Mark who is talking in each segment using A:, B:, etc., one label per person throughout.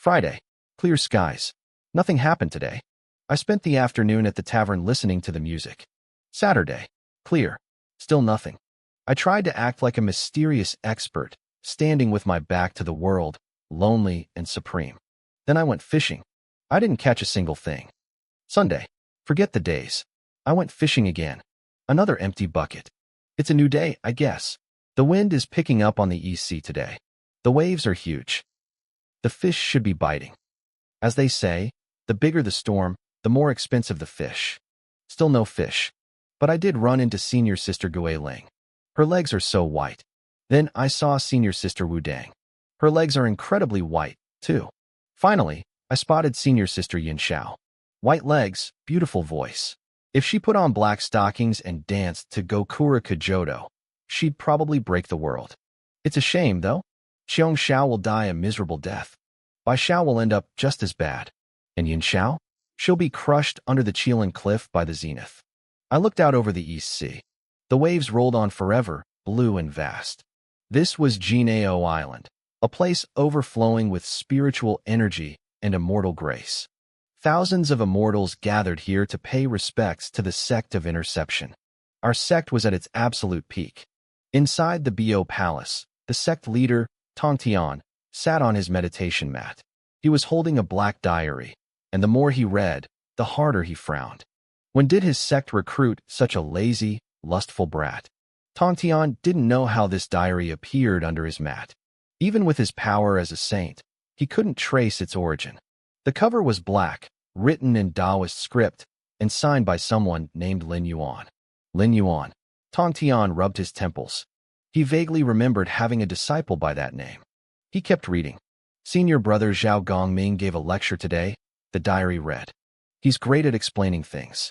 A: Friday. Clear skies. Nothing happened today. I spent the afternoon at the tavern listening to the music. Saturday. Clear. Still nothing. I tried to act like a mysterious expert, standing with my back to the world, lonely and supreme. Then I went fishing. I didn't catch a single thing. Sunday. Forget the days. I went fishing again. Another empty bucket. It's a new day, I guess. The wind is picking up on the East Sea today. The waves are huge. The fish should be biting. As they say, the bigger the storm, the more expensive the fish. Still no fish. But I did run into Senior Sister Gui Ling. Her legs are so white. Then I saw Senior Sister Wu Dang. Her legs are incredibly white, too. Finally, I spotted Senior Sister Yin Xiao. White legs, beautiful voice. If she put on black stockings and danced to Gokura Kajodo, she'd probably break the world. It's a shame, though. Xiong Xiao will die a miserable death. Bai Xiao will end up just as bad. And Yin Xiao? She'll be crushed under the Qilin Cliff by the zenith. I looked out over the East Sea. The waves rolled on forever, blue and vast. This was Jinao Island, a place overflowing with spiritual energy and immortal grace. Thousands of immortals gathered here to pay respects to the sect of interception. Our sect was at its absolute peak. Inside the Bo Palace, the sect leader, Tong Tian, sat on his meditation mat. He was holding a black diary, and the more he read, the harder he frowned. When did his sect recruit such a lazy, lustful brat? Tong Tian didn't know how this diary appeared under his mat. Even with his power as a saint, he couldn't trace its origin. The cover was black, written in Taoist script, and signed by someone named Lin Yuan. Lin Yuan. Tong Tian rubbed his temples. He vaguely remembered having a disciple by that name. He kept reading. Senior brother Zhao Gongming gave a lecture today, the diary read. He's great at explaining things.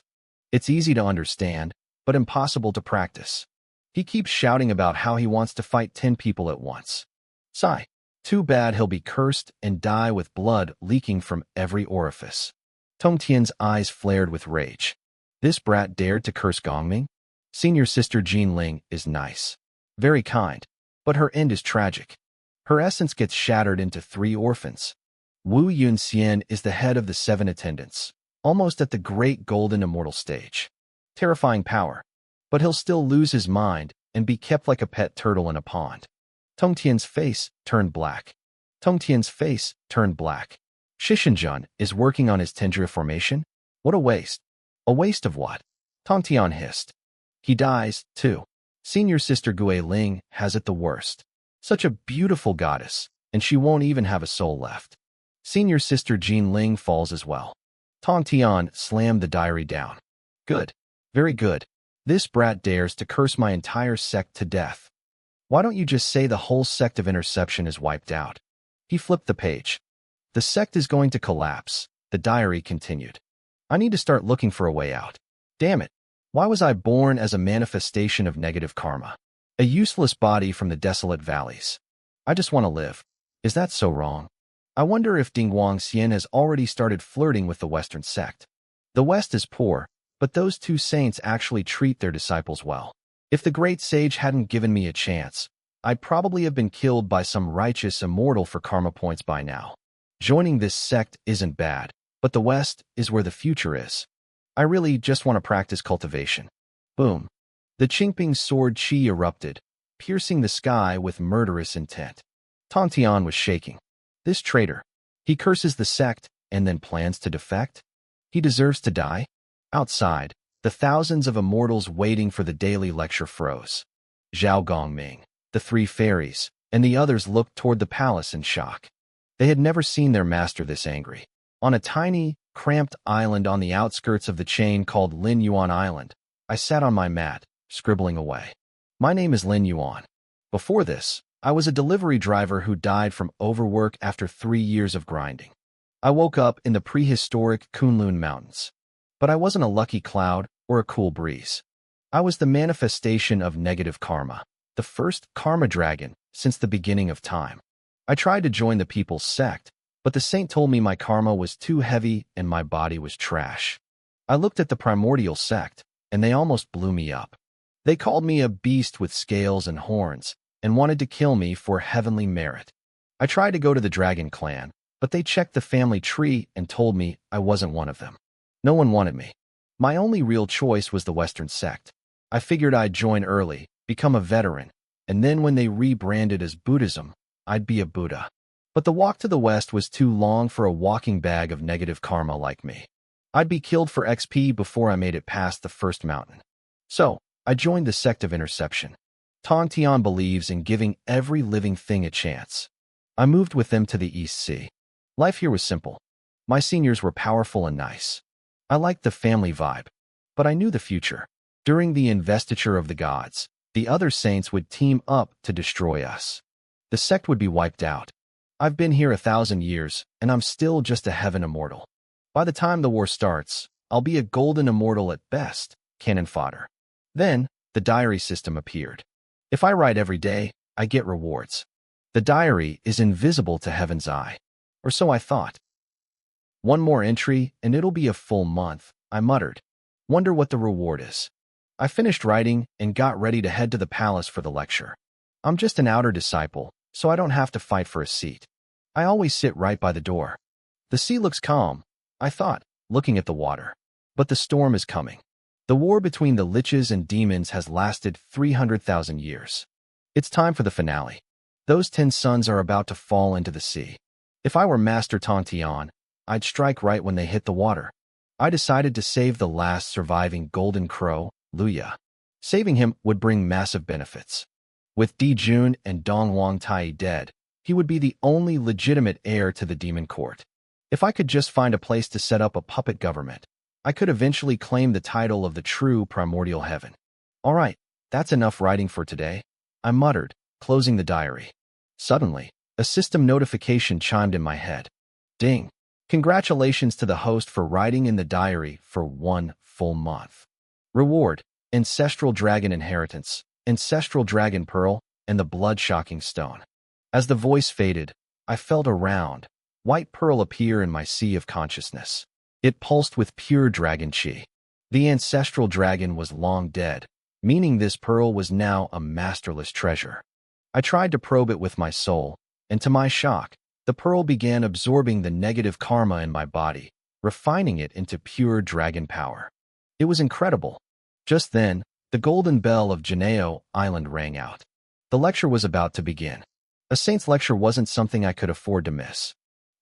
A: It's easy to understand, but impossible to practice. He keeps shouting about how he wants to fight 10 people at once. Sigh. Too bad he'll be cursed and die with blood leaking from every orifice. Tong Tian's eyes flared with rage. This brat dared to curse Gongming? Senior Sister Jean Ling is nice. Very kind. But her end is tragic. Her essence gets shattered into 3 orphans. Wu Yunxian is the head of the 7 attendants, almost at the great golden immortal stage. Terrifying power. But he'll still lose his mind and be kept like a pet turtle in a pond. Tong Tian's face turned black. Tong Tian's face turned black. Shishinjun is working on his Tendria formation? What a waste. A waste of what? Tong Tian hissed. He dies, too. Senior Sister Gui Ling has it the worst. Such a beautiful goddess, and she won't even have a soul left. Senior Sister Jean Ling falls as well. Tong Tian slammed the diary down. Good. Very good. This brat dares to curse my entire sect to death. Why don't you just say the whole sect of interception is wiped out? He flipped the page. The sect is going to collapse, the diary continued. I need to start looking for a way out. Damn it. Why was I born as a manifestation of negative karma? A useless body from the desolate valleys. I just want to live. Is that so wrong? I wonder if Ding Guangxian has already started flirting with the Western sect. The West is poor, but those 2 saints actually treat their disciples well. If the great sage hadn't given me a chance, I'd probably have been killed by some righteous immortal for karma points by now. Joining this sect isn't bad, but the West is where the future is. I really just want to practice cultivation. Boom. The Qingping sword chi erupted, piercing the sky with murderous intent. Tong Tian was shaking. This traitor. He curses the sect and then plans to defect? He deserves to die? Outside, the thousands of immortals waiting for the daily lecture froze. Zhao Gongming, the 3 fairies, and the others looked toward the palace in shock. They had never seen their master this angry. On a tiny, cramped island on the outskirts of the chain called Lin Yuan Island, I sat on my mat, scribbling away. My name is Lin Yuan. Before this, I was a delivery driver who died from overwork after 3 years of grinding. I woke up in the prehistoric Kunlun Mountains. But I wasn't a lucky cloud or a cool breeze. I was the manifestation of negative karma, the first karma dragon since the beginning of time. I tried to join the people's sect, but the saint told me my karma was too heavy and my body was trash. I looked at the primordial sect, and they almost blew me up. They called me a beast with scales and horns, and wanted to kill me for heavenly merit. I tried to go to the dragon clan, but they checked the family tree and told me I wasn't one of them. No one wanted me. My only real choice was the Western sect. I figured I'd join early, become a veteran, and then when they rebranded as Buddhism, I'd be a Buddha. But the walk to the West was too long for a walking bag of negative karma like me. I'd be killed for XP before I made it past the first mountain. So, I joined the sect of interception. Tongtian believes in giving every living thing a chance. I moved with them to the East Sea. Life here was simple. My seniors were powerful and nice. I liked the family vibe, but I knew the future. During the investiture of the gods, the other saints would team up to destroy us. The sect would be wiped out. I've been here 1,000 years, and I'm still just a heaven immortal. By the time the war starts, I'll be a golden immortal at best, cannon fodder. Then, the diary system appeared. If I write every day, I get rewards. The diary is invisible to Heaven's eye. Or so I thought. One more entry, and it'll be a full month, I muttered. Wonder what the reward is. I finished writing and got ready to head to the palace for the lecture. I'm just an outer disciple, so I don't have to fight for a seat. I always sit right by the door. The sea looks calm, I thought, looking at the water. But the storm is coming. The war between the liches and demons has lasted 300,000 years. It's time for the finale. Those 10 suns are about to fall into the sea. If I were Master Tongtian, I'd strike right when they hit the water. I decided to save the last surviving golden crow, Luya. Saving him would bring massive benefits. With Di Jun and Dong Wang Tai dead, he would be the only legitimate heir to the demon court. If I could just find a place to set up a puppet government, I could eventually claim the title of the true primordial heaven. All right, that's enough writing for today, I muttered, closing the diary. Suddenly, a system notification chimed in my head. Ding! Congratulations to the host for writing in the diary for 1 full month. Reward: Ancestral Dragon Inheritance, Ancestral Dragon Pearl, and the Blood-Shocking Stone. As the voice faded, I felt a round, white pearl appear in my sea of consciousness. It pulsed with pure dragon chi. The ancestral dragon was long dead, meaning this pearl was now a masterless treasure. I tried to probe it with my soul, and to my shock, the pearl began absorbing the negative karma in my body, refining it into pure dragon power. It was incredible. Just then, the golden bell of Yahello Island rang out. The lecture was about to begin. A saint's lecture wasn't something I could afford to miss.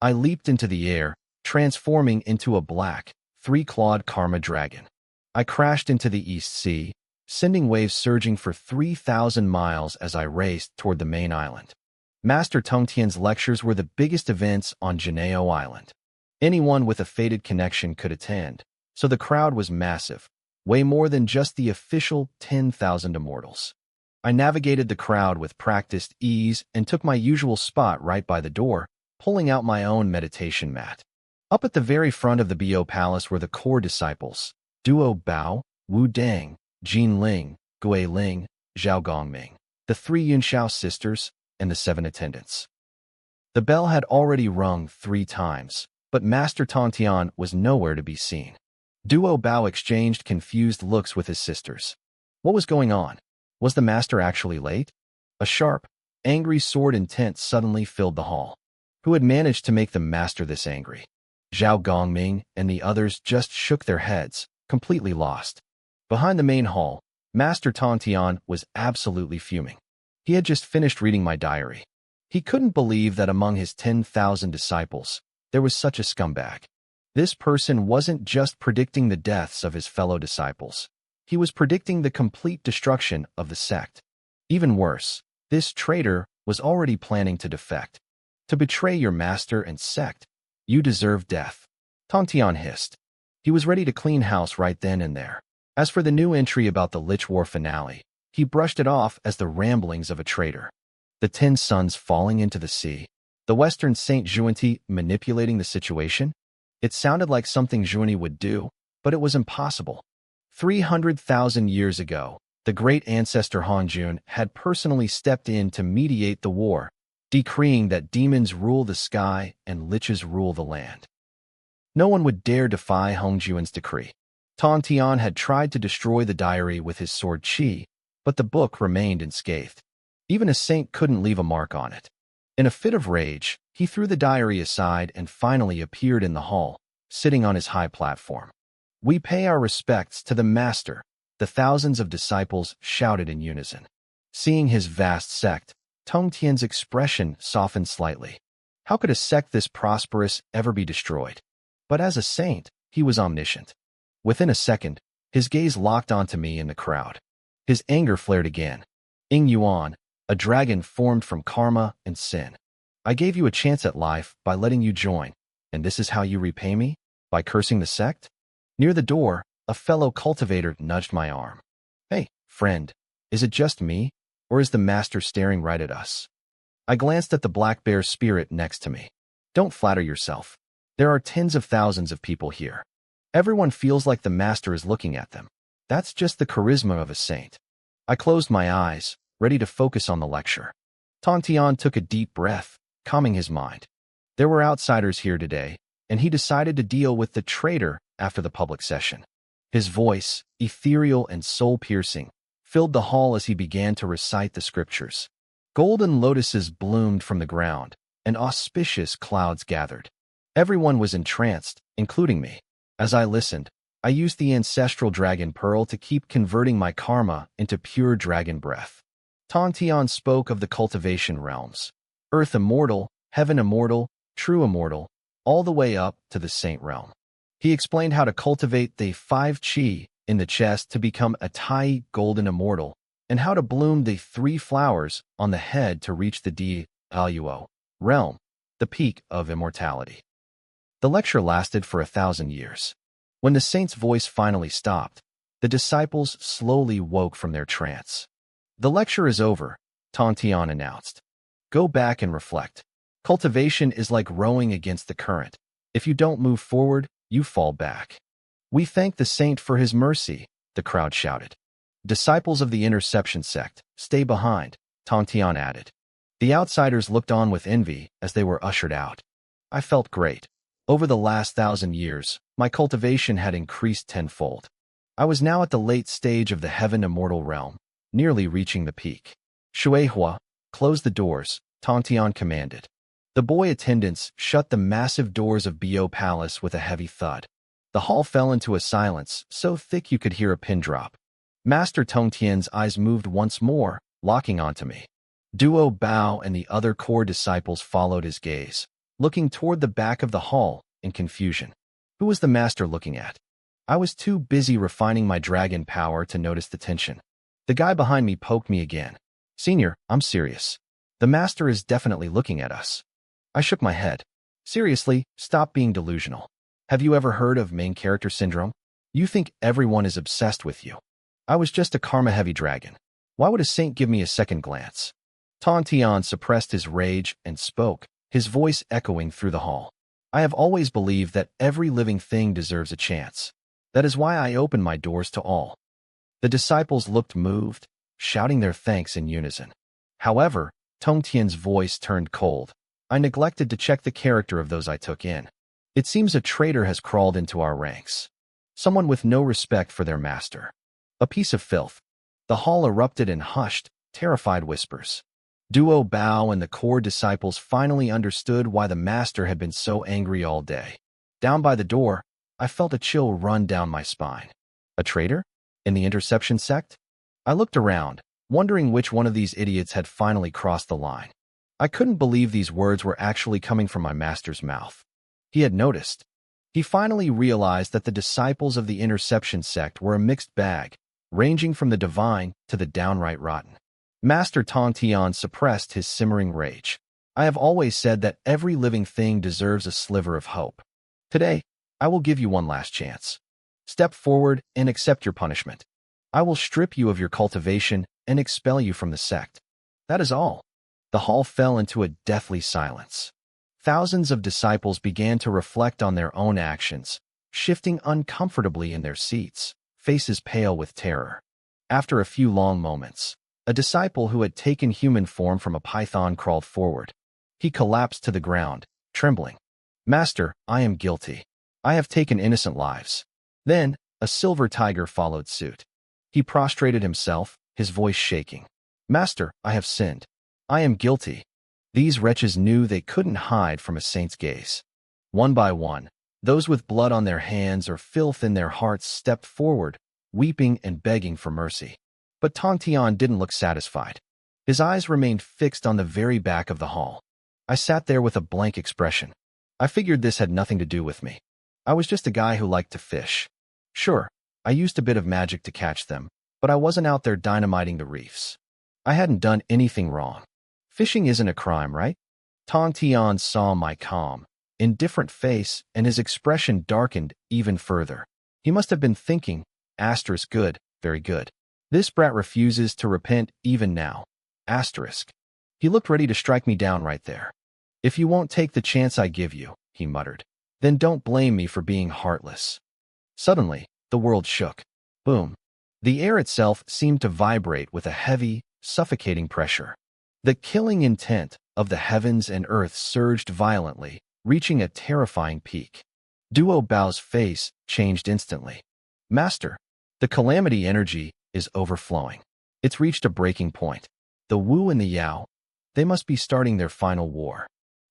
A: I leaped into the air, transforming into a black, 3-clawed karma dragon. I crashed into the East Sea, sending waves surging for 3,000 miles as I raced toward the main island. Master Tongtian's lectures were the biggest events on Yahello Island. Anyone with a fated connection could attend, so the crowd was massive, way more than just the official 10,000 immortals. I navigated the crowd with practiced ease and took my usual spot right by the door, pulling out my own meditation mat. Up at the very front of the Bo Palace were the core disciples, Duo Bao, Wu Deng, Jin Ling, Gui Ling, Zhao Gongming, the 3 Yunxiao sisters, and the 7 attendants. The bell had already rung 3 times, but Master Tongtian was nowhere to be seen. Duo Bao exchanged confused looks with his sisters. What was going on? Was the master actually late? A sharp, angry sword intent suddenly filled the hall. Who had managed to make the master this angry? Zhao Gongming and the others just shook their heads, completely lost. Behind the main hall, Master Tongtian was absolutely fuming. He had just finished reading my diary. He couldn't believe that among his 10,000 disciples, there was such a scumbag. This person wasn't just predicting the deaths of his fellow disciples. He was predicting the complete destruction of the sect. Even worse, this traitor was already planning to defect. To betray your master and sect, you deserve death. Tongtian hissed. He was ready to clean house right then and there. As for the new entry about the Lich War finale, he brushed it off as the ramblings of a traitor. The 10 suns falling into the sea, the Western Saint Zhuanti manipulating the situation. It sounded like something Zhuanti would do, but it was impossible. 300,000 years ago, the great ancestor Hanjun had personally stepped in to mediate the war, decreeing that demons rule the sky and liches rule the land. No one would dare defy Hongjuan's decree. Tongtian had tried to destroy the diary with his sword Qi, but the book remained unscathed. Even a saint couldn't leave a mark on it. In a fit of rage, he threw the diary aside and finally appeared in the hall, sitting on his high platform. "We pay our respects to the master," the thousands of disciples shouted in unison. Seeing his vast sect, Tong Tian's expression softened slightly. How could a sect this prosperous ever be destroyed? But as a saint, he was omniscient. Within a second, his gaze locked onto me in the crowd. His anger flared again. "Ing Yuan, a dragon formed from karma and sin. I gave you a chance at life by letting you join, and this is how you repay me? By cursing the sect?" Near the door, a fellow cultivator nudged my arm. "Hey, friend, is it just me, or is the master staring right at us?" I glanced at the black bear spirit next to me. "Don't flatter yourself. There are tens of thousands of people here. Everyone feels like the master is looking at them. That's just the charisma of a saint." I closed my eyes, ready to focus on the lecture. Tong Tian took a deep breath, calming his mind. There were outsiders here today, and he decided to deal with the traitor after the public session. His voice, ethereal and soul-piercing, filled the hall as he began to recite the scriptures. Golden lotuses bloomed from the ground, and auspicious clouds gathered. Everyone was entranced, including me. As I listened, I used the ancestral dragon pearl to keep converting my karma into pure dragon breath. Tong Tian spoke of the cultivation realms: earth immortal, heaven immortal, true immortal, all the way up to the saint realm. He explained how to cultivate the 5 qi in the chest to become a Tai golden immortal, and how to bloom the 3 flowers on the head to reach the Yahello realm, the peak of immortality. The lecture lasted for 1,000 years. When the saint's voice finally stopped, the disciples slowly woke from their trance. "The lecture is over," Tong Tian announced. "Go back and reflect. Cultivation is like rowing against the current. If you don't move forward, you fall back." "We thank the saint for his mercy," the crowd shouted. "Disciples of the interception sect, stay behind," Tong Tian added. The outsiders looked on with envy as they were ushered out. I felt great. Over the last 1,000 years, my cultivation had increased tenfold. I was now at the late stage of the heaven immortal realm, nearly reaching the peak. "Shueihua, close the doors," Tong Tian commanded. The boy attendants shut the massive doors of Bo Palace with a heavy thud. The hall fell into a silence so thick you could hear a pin drop. Master Tong Tian's eyes moved once more, locking onto me. Duo Bao and the other core disciples followed his gaze, looking toward the back of the hall in confusion. Who was the master looking at? I was too busy refining my dragon power to notice the tension. The guy behind me poked me again. "Senior, I'm serious. The master is definitely looking at us." I shook my head. "Seriously, stop being delusional. Have you ever heard of main character syndrome? You think everyone is obsessed with you. I was just a karma-heavy dragon. Why would a saint give me a second glance?" Tong Tian suppressed his rage and spoke, his voice echoing through the hall. "I have always believed that every living thing deserves a chance. That is why I open my doors to all." The disciples looked moved, shouting their thanks in unison. However, Tong Tian's voice turned cold. "I neglected to check the character of those I took in. It seems a traitor has crawled into our ranks. Someone with no respect for their master. A piece of filth." The hall erupted in hushed, terrified whispers. Duo Bao and the core disciples finally understood why the master had been so angry all day. Down by the door, I felt a chill run down my spine. A traitor? In the interception sect? I looked around, wondering which one of these idiots had finally crossed the line. I couldn't believe these words were actually coming from my master's mouth. He had noticed. He finally realized that the disciples of the interception sect were a mixed bag, ranging from the divine to the downright rotten. Master Tong Tian suppressed his simmering rage. "I have always said that every living thing deserves a sliver of hope. Today, I will give you one last chance. Step forward and accept your punishment. I will strip you of your cultivation and expel you from the sect. That is all." The hall fell into a deathly silence. Thousands of disciples began to reflect on their own actions, shifting uncomfortably in their seats, faces pale with terror. After a few long moments, a disciple who had taken human form from a python crawled forward. He collapsed to the ground, trembling. "Master, I am guilty. I have taken innocent lives." Then, a silver tiger followed suit. He prostrated himself, his voice shaking. "Master, I have sinned. I am guilty." These wretches knew they couldn't hide from a saint's gaze. One by one, those with blood on their hands or filth in their hearts stepped forward, weeping and begging for mercy. But Tong Tian didn't look satisfied. His eyes remained fixed on the very back of the hall. I sat there with a blank expression. I figured this had nothing to do with me. I was just a guy who liked to fish. Sure, I used a bit of magic to catch them, but I wasn't out there dynamiting the reefs. I hadn't done anything wrong. Fishing isn't a crime, right? Tong Tian saw my calm, indifferent face, and his expression darkened even further. He must have been thinking, asterisk good, very good. This brat refuses to repent even now. Asterisk. He looked ready to strike me down right there. If you won't take the chance I give you, he muttered, then don't blame me for being heartless. Suddenly, the world shook. Boom. The air itself seemed to vibrate with a heavy, suffocating pressure. The killing intent of the heavens and earth surged violently, reaching a terrifying peak. Duo Bao's face changed instantly. Master, the calamity energy is overflowing. It's reached a breaking point. The Wu and the Yao, they must be starting their final war.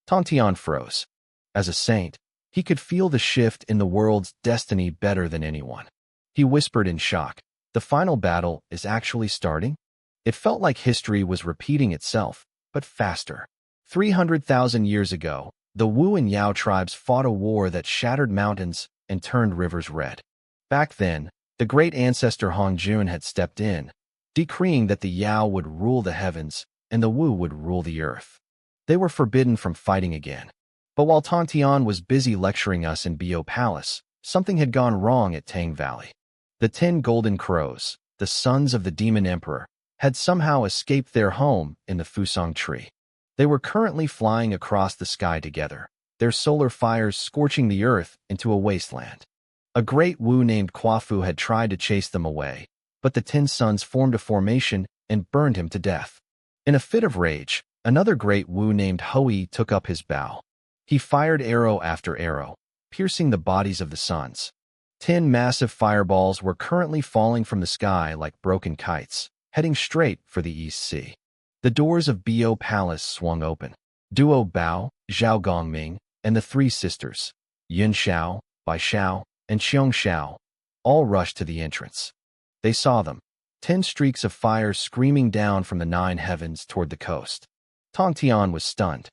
A: Tong Tian froze. As a saint, he could feel the shift in the world's destiny better than anyone. He whispered in shock, the final battle is actually starting? It felt like history was repeating itself, but faster. 300,000 years ago, the Wu and Yao tribes fought a war that shattered mountains and turned rivers red. Back then, the great ancestor Hongjun had stepped in, decreeing that the Yao would rule the heavens and the Wu would rule the earth. They were forbidden from fighting again. But while Tong Tian was busy lecturing us in Bo Palace, something had gone wrong at Tang Valley. The 10 golden crows, the sons of the demon emperor, had somehow escaped their home in the Fusang tree. They were currently flying across the sky together, their solar fires scorching the earth into a wasteland. A great Wu named Kwafu had tried to chase them away, but the 10 sons formed a formation and burned him to death. In a fit of rage, another great Wu named Hui took up his bow. He fired arrow after arrow, piercing the bodies of the sons. 10 massive fireballs were currently falling from the sky like broken kites, heading straight for the East Sea. The doors of Bo Palace swung open. Duo Bao, Zhao Gongming, and the 3 sisters, Yun Xiao, Bai Xiao, and Xiong Xiao, all rushed to the entrance. They saw them, 10 streaks of fire screaming down from the 9 heavens toward the coast. Tong Tian was stunned.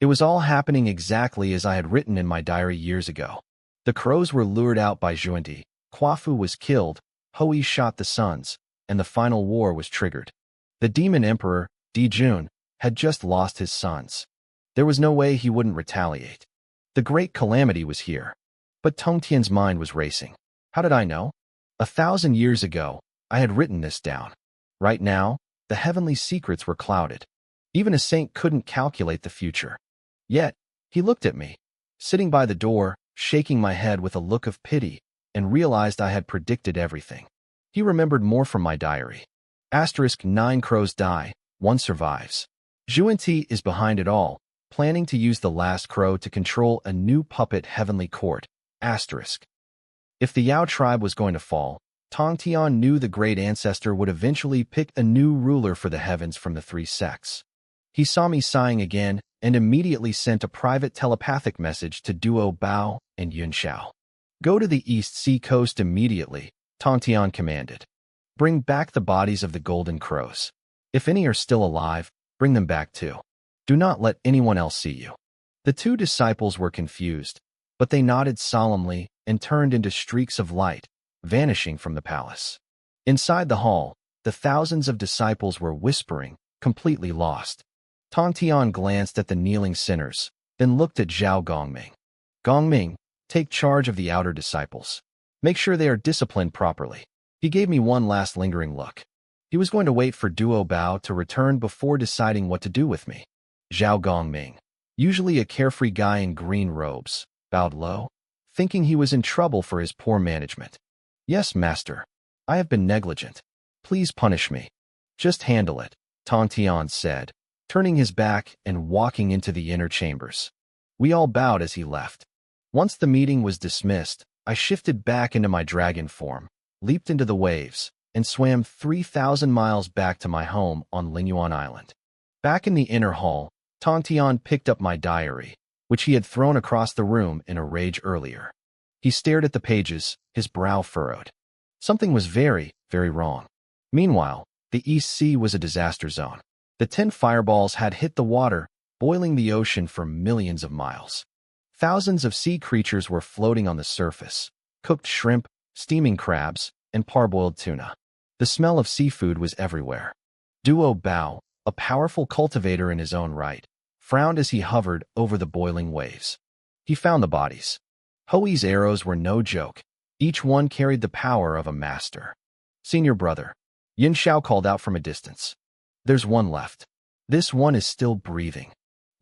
A: It was all happening exactly as I had written in my diary years ago. The crows were lured out by Zhuanti, Kwafu was killed, Hui shot the sons, and the final war was triggered. The demon emperor, Di Jun, had just lost his sons. There was no way he wouldn't retaliate. The great calamity was here. But Tong Tian's mind was racing. How did I know? 1,000 years ago, I had written this down. Right now, the heavenly secrets were clouded. Even a saint couldn't calculate the future. Yet, he looked at me, sitting by the door, shaking my head with a look of pity, and realized I had predicted everything. He remembered more from my diary. Asterisk 9 crows die, 1 survives. Zhuanti is behind it all, planning to use the last crow to control a new puppet heavenly court. Asterisk. If the Yao tribe was going to fall, Tong Tian knew the great ancestor would eventually pick a new ruler for the heavens from the 3 sects. He saw me sighing again and immediately sent a private telepathic message to Duo Bao and Yun Xiao. Go to the East Sea coast immediately, Tong Tian commanded. Bring back the bodies of the golden crows. If any are still alive, bring them back too. Do not let anyone else see you. The 2 disciples were confused, but they nodded solemnly and turned into streaks of light, vanishing from the palace. Inside the hall, the thousands of disciples were whispering, completely lost. Tong Tian glanced at the kneeling sinners, then looked at Zhao Gongming. Gongming, take charge of the outer disciples. Make sure they are disciplined properly. He gave me one last lingering look. He was going to wait for Duo Bao to return before deciding what to do with me. Zhao Gongming, usually a carefree guy in green robes, bowed low, thinking he was in trouble for his poor management. Yes, master. I have been negligent. Please punish me. Just handle it, Tong Tian said, turning his back and walking into the inner chambers. We all bowed as he left. Once the meeting was dismissed, I shifted back into my dragon form, leaped into the waves, and swam 3,000 miles back to my home on Lingyuan Island. Back in the inner hall, Tontian picked up my diary, which he had thrown across the room in a rage earlier. He stared at the pages, his brow furrowed. Something was very, very wrong. Meanwhile, the East Sea was a disaster zone. The 10 fireballs had hit the water, boiling the ocean for millions of miles. Thousands of sea creatures were floating on the surface, cooked shrimp, steaming crabs, and parboiled tuna. The smell of seafood was everywhere. Duo Bao, a powerful cultivator in his own right, frowned as he hovered over the boiling waves. He found the bodies. Hoi's arrows were no joke. Each one carried the power of a master. Senior brother, Yin Xiao called out from a distance. There's one left. This one is still breathing.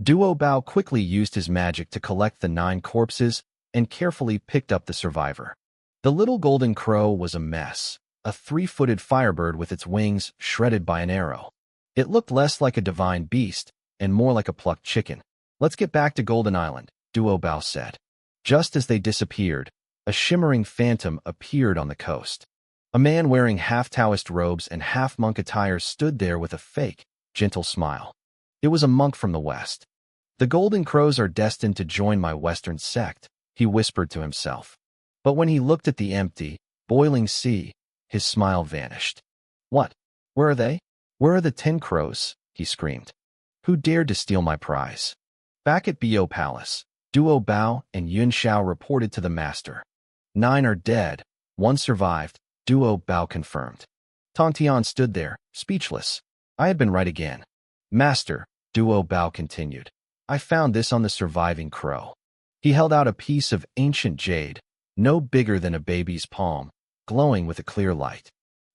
A: Duo Bao quickly used his magic to collect the 9 corpses and carefully picked up the survivor. The little golden crow was a mess, a 3-footed firebird with its wings shredded by an arrow. It looked less like a divine beast and more like a plucked chicken. Let's get back to Golden Island, Duo Bao said. Just as they disappeared, a shimmering phantom appeared on the coast. A man wearing half Taoist robes and half monk attire stood there with a fake, gentle smile. It was a monk from the west. The Golden Crows are destined to join my Western sect, he whispered to himself. But when he looked at the empty, boiling sea, his smile vanished. What? Where are they? Where are the 10 crows? He screamed. Who dared to steal my prize? Back at Bo Palace, Duo Bao and Yun Xiao reported to the master. 9 are dead, 1 survived, Duo Bao confirmed. Tontian stood there, speechless. I had been right again. Master, Duo Bao continued. I found this on the surviving crow. He held out a piece of ancient jade, no bigger than a baby's palm, glowing with a clear light.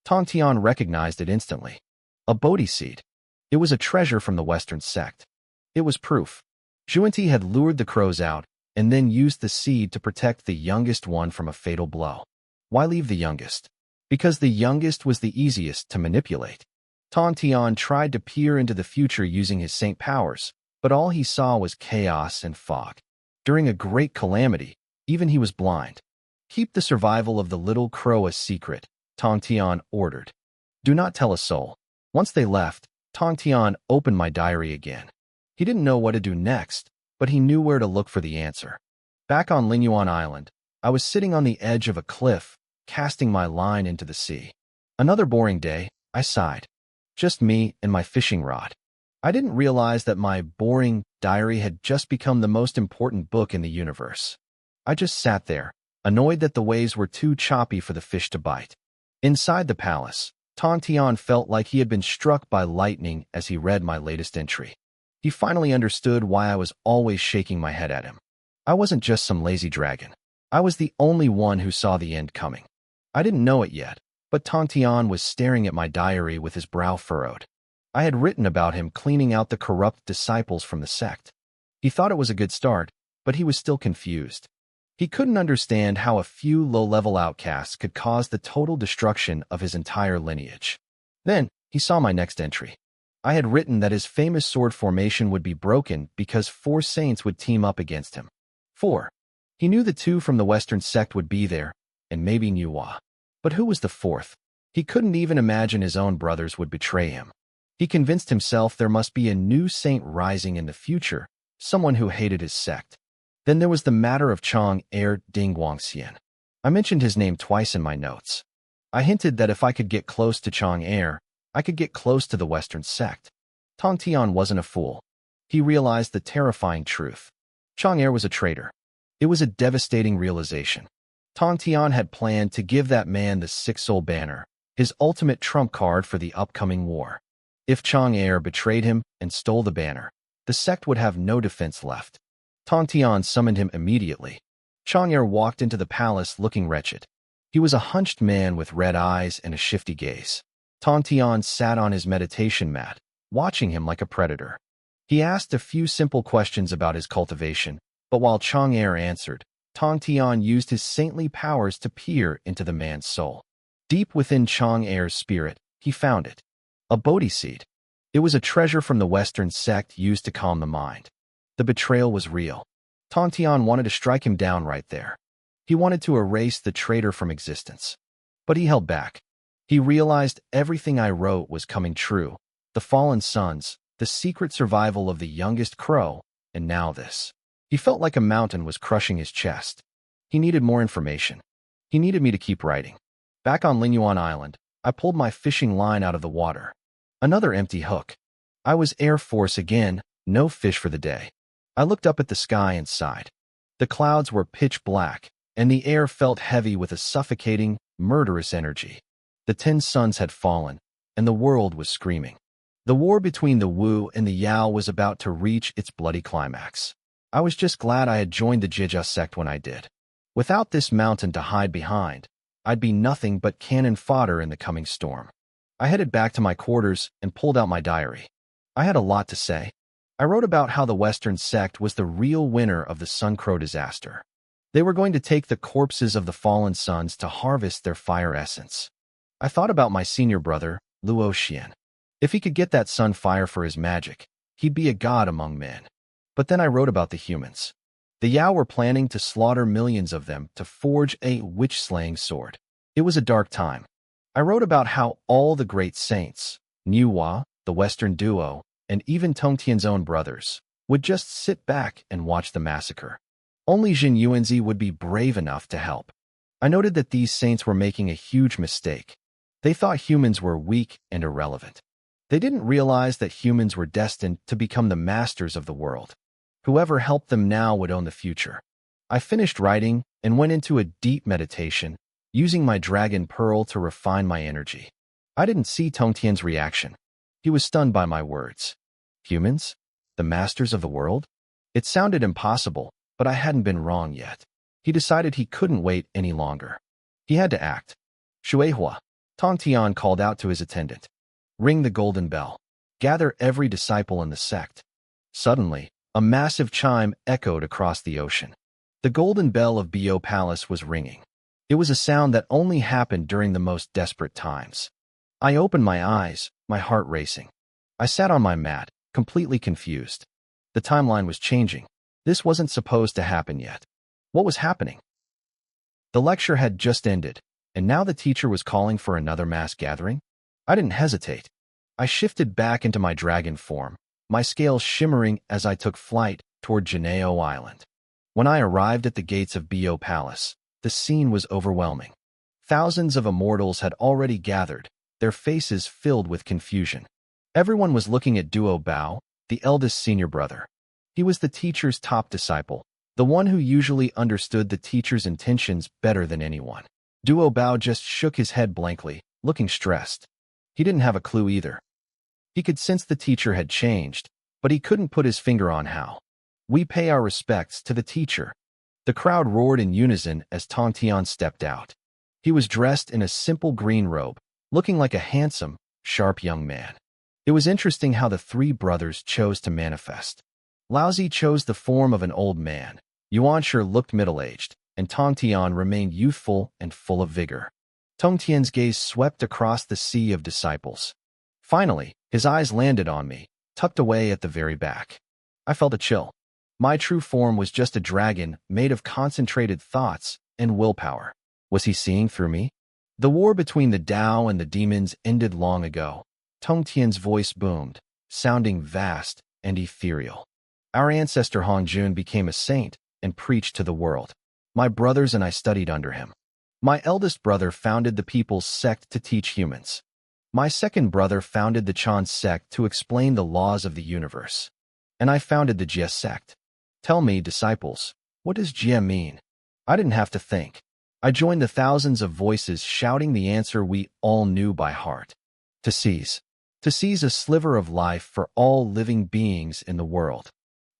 A: Tontian recognized it instantly. A Bodhi seed. It was a treasure from the Western sect. It was proof. Zhuanti had lured the crows out and then used the seed to protect the youngest one from a fatal blow. Why leave the youngest? Because the youngest was the easiest to manipulate. Tontian tried to peer into the future using his saint powers, but all he saw was chaos and fog. During a great calamity, even he was blind. Keep the survival of the little crow a secret, Tontian ordered. Do not tell a soul. Once they left, Tontian opened my diary again. He didn't know what to do next, but he knew where to look for the answer. Back on Lingyuan Island, I was sitting on the edge of a cliff, casting my line into the sea. Another boring day, I sighed. Just me and my fishing rod. I didn't realize that my boring diary had just become the most important book in the universe. I just sat there, annoyed that the waves were too choppy for the fish to bite. Inside the palace, Tontian felt like he had been struck by lightning as he read my latest entry. He finally understood why I was always shaking my head at him. I wasn't just some lazy dragon. I was the only one who saw the end coming. I didn't know it yet, but Tontian was staring at my diary with his brow furrowed. I had written about him cleaning out the corrupt disciples from the sect. He thought it was a good start, but he was still confused. He couldn't understand how a few low-level outcasts could cause the total destruction of his entire lineage. Then, he saw my next entry. I had written that his famous sword formation would be broken because 4 saints would team up against him. 4. He knew the 2 from the Western sect would be there, and maybe Manhwa. But who was the 4th? He couldn't even imagine his own brothers would betray him. He convinced himself there must be a new saint rising in the future, someone who hated his sect. Then there was the matter of Chong Er Dingguangxian. I mentioned his name twice in my notes. I hinted that if I could get close to Chong Er, I could get close to the Western sect. Tontian wasn't a fool. He realized the terrifying truth. Chong Er was a traitor. It was a devastating realization. Tontian had planned to give that man the 6-soul banner, his ultimate trump card for the upcoming war. If Chong Er betrayed him and stole the banner, the sect would have no defense left. Tontian summoned him immediately. Chong Er walked into the palace looking wretched. He was a hunched man with red eyes and a shifty gaze. Tontian sat on his meditation mat, watching him like a predator. He asked a few simple questions about his cultivation, but while Chong Er answered, Tontian used his saintly powers to peer into the man's soul. Deep within Chong Er's spirit, he found it. A Bodhi seed. It was a treasure from the Western sect used to calm the mind. The betrayal was real. Tontian wanted to strike him down right there. He wanted to erase the traitor from existence. But he held back. He realized everything I wrote was coming true. The fallen sons, the secret survival of the youngest crow, and now this. He felt like a mountain was crushing his chest. He needed more information. He needed me to keep writing. Back on Linyuan Island, I pulled my fishing line out of the water. Another empty hook. I was Air Force again, no fish for the day. I looked up at the sky and sighed. The clouds were pitch black, and the air felt heavy with a suffocating, murderous energy. The 10 suns had fallen, and the world was screaming. The war between the Wu and the Yao was about to reach its bloody climax. I was just glad I had joined the Jija sect when I did. Without this mountain to hide behind, I'd be nothing but cannon fodder in the coming storm. I headed back to my quarters and pulled out my diary. I had a lot to say. I wrote about how the Western sect was the real winner of the Sun Crow disaster. They were going to take the corpses of the fallen suns to harvest their fire essence. I thought about my senior brother, Luo Xian. If he could get that sun fire for his magic, he'd be a god among men. But then I wrote about the humans. The Yao were planning to slaughter millions of them to forge a witch-slaying sword. It was a dark time. I wrote about how all the great saints, Niuhua, the Western duo, and even Tongtian's own brothers, would just sit back and watch the massacre. Only Jin Yuanzi would be brave enough to help. I noted that these saints were making a huge mistake. They thought humans were weak and irrelevant. They didn't realize that humans were destined to become the masters of the world. Whoever helped them now would own the future. I finished writing and went into a deep meditation, using my dragon pearl to refine my energy. I didn't see Tongtian's reaction. He was stunned by my words. Humans? The masters of the world? It sounded impossible, but I hadn't been wrong yet. He decided he couldn't wait any longer. He had to act. Shueihua, Tongtian called out to his attendant. Ring the golden bell. Gather every disciple in the sect. Suddenly, a massive chime echoed across the ocean. The golden bell of Bo Palace was ringing. It was a sound that only happened during the most desperate times. I opened my eyes, my heart racing. I sat on my mat, completely confused. The timeline was changing. This wasn't supposed to happen yet. What was happening? The lecture had just ended, and now the teacher was calling for another mass gathering? I didn't hesitate. I shifted back into my dragon form, my scales shimmering as I took flight toward Janeo Island. When I arrived at the gates of Bo Palace, the scene was overwhelming. Thousands of immortals had already gathered, their faces filled with confusion. Everyone was looking at Duo Bao, the eldest senior brother. He was the teacher's top disciple, the one who usually understood the teacher's intentions better than anyone. Duo Bao just shook his head blankly, looking stressed. He didn't have a clue either. He could sense the teacher had changed, but he couldn't put his finger on how. We pay our respects to the teacher. The crowd roared in unison as Tongtian stepped out. He was dressed in a simple green robe, looking like a handsome, sharp young man. It was interesting how the 3 brothers chose to manifest. Laozi chose the form of an old man, Yuanshi looked middle-aged, and Tongtian remained youthful and full of vigor. Tongtian's gaze swept across the sea of disciples. Finally, his eyes landed on me, tucked away at the very back. I felt a chill. My true form was just a dragon made of concentrated thoughts and willpower. Was he seeing through me? The war between the Tao and the demons ended long ago. Tongtian's voice boomed, sounding vast and ethereal. Our ancestor Hongjun became a saint and preached to the world. My brothers and I studied under him. My eldest brother founded the People's Sect to teach humans. My second brother founded the Chan sect to explain the laws of the universe. And I founded the Jie sect. Tell me, disciples, what does Jie mean? I didn't have to think. I joined the thousands of voices shouting the answer we all knew by heart. To seize. To seize a sliver of life for all living beings in the world.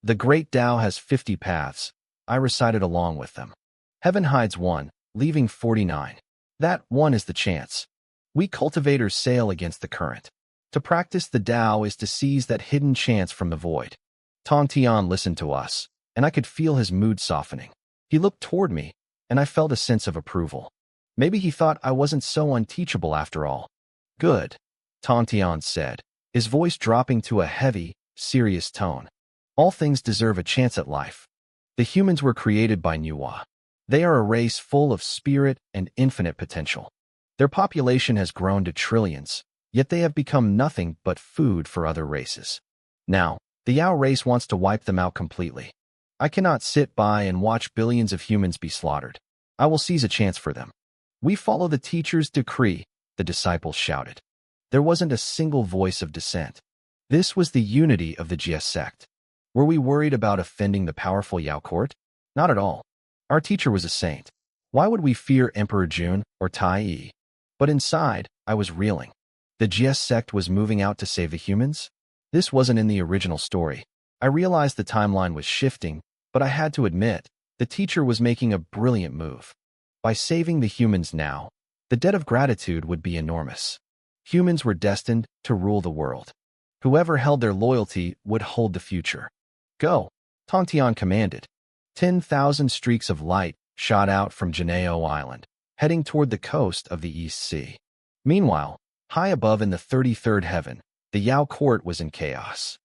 A: The great Tao has 50 paths. I recited along with them. Heaven hides one, leaving 49. That one is the chance. We cultivators sail against the current. To practice the Tao is to seize that hidden chance from the void. Tongtian listened to us, and I could feel his mood softening. He looked toward me, and I felt a sense of approval. Maybe he thought I wasn't so unteachable after all. Good, Tongtian said, his voice dropping to a heavy, serious tone. All things deserve a chance at life. The humans were created by Niuhua. They are a race full of spirit and infinite potential. Their population has grown to trillions, yet they have become nothing but food for other races. Now, the Yao race wants to wipe them out completely. I cannot sit by and watch billions of humans be slaughtered. I will seize a chance for them. We follow the teacher's decree, the disciples shouted. There wasn't a single voice of dissent. This was the unity of the GS sect. Were we worried about offending the powerful Yao court? Not at all. Our teacher was a saint. Why would we fear Emperor Jun or Tai Yi? But inside, I was reeling. The GS sect was moving out to save the humans? This wasn't in the original story. I realized the timeline was shifting, but I had to admit, the teacher was making a brilliant move. By saving the humans now, the debt of gratitude would be enormous. Humans were destined to rule the world. Whoever held their loyalty would hold the future. Go, Tongtian commanded. 10,000 streaks of light shot out from Janeo Island, heading toward the coast of the East Sea. Meanwhile, high above in the 33rd heaven, the Yao court was in chaos.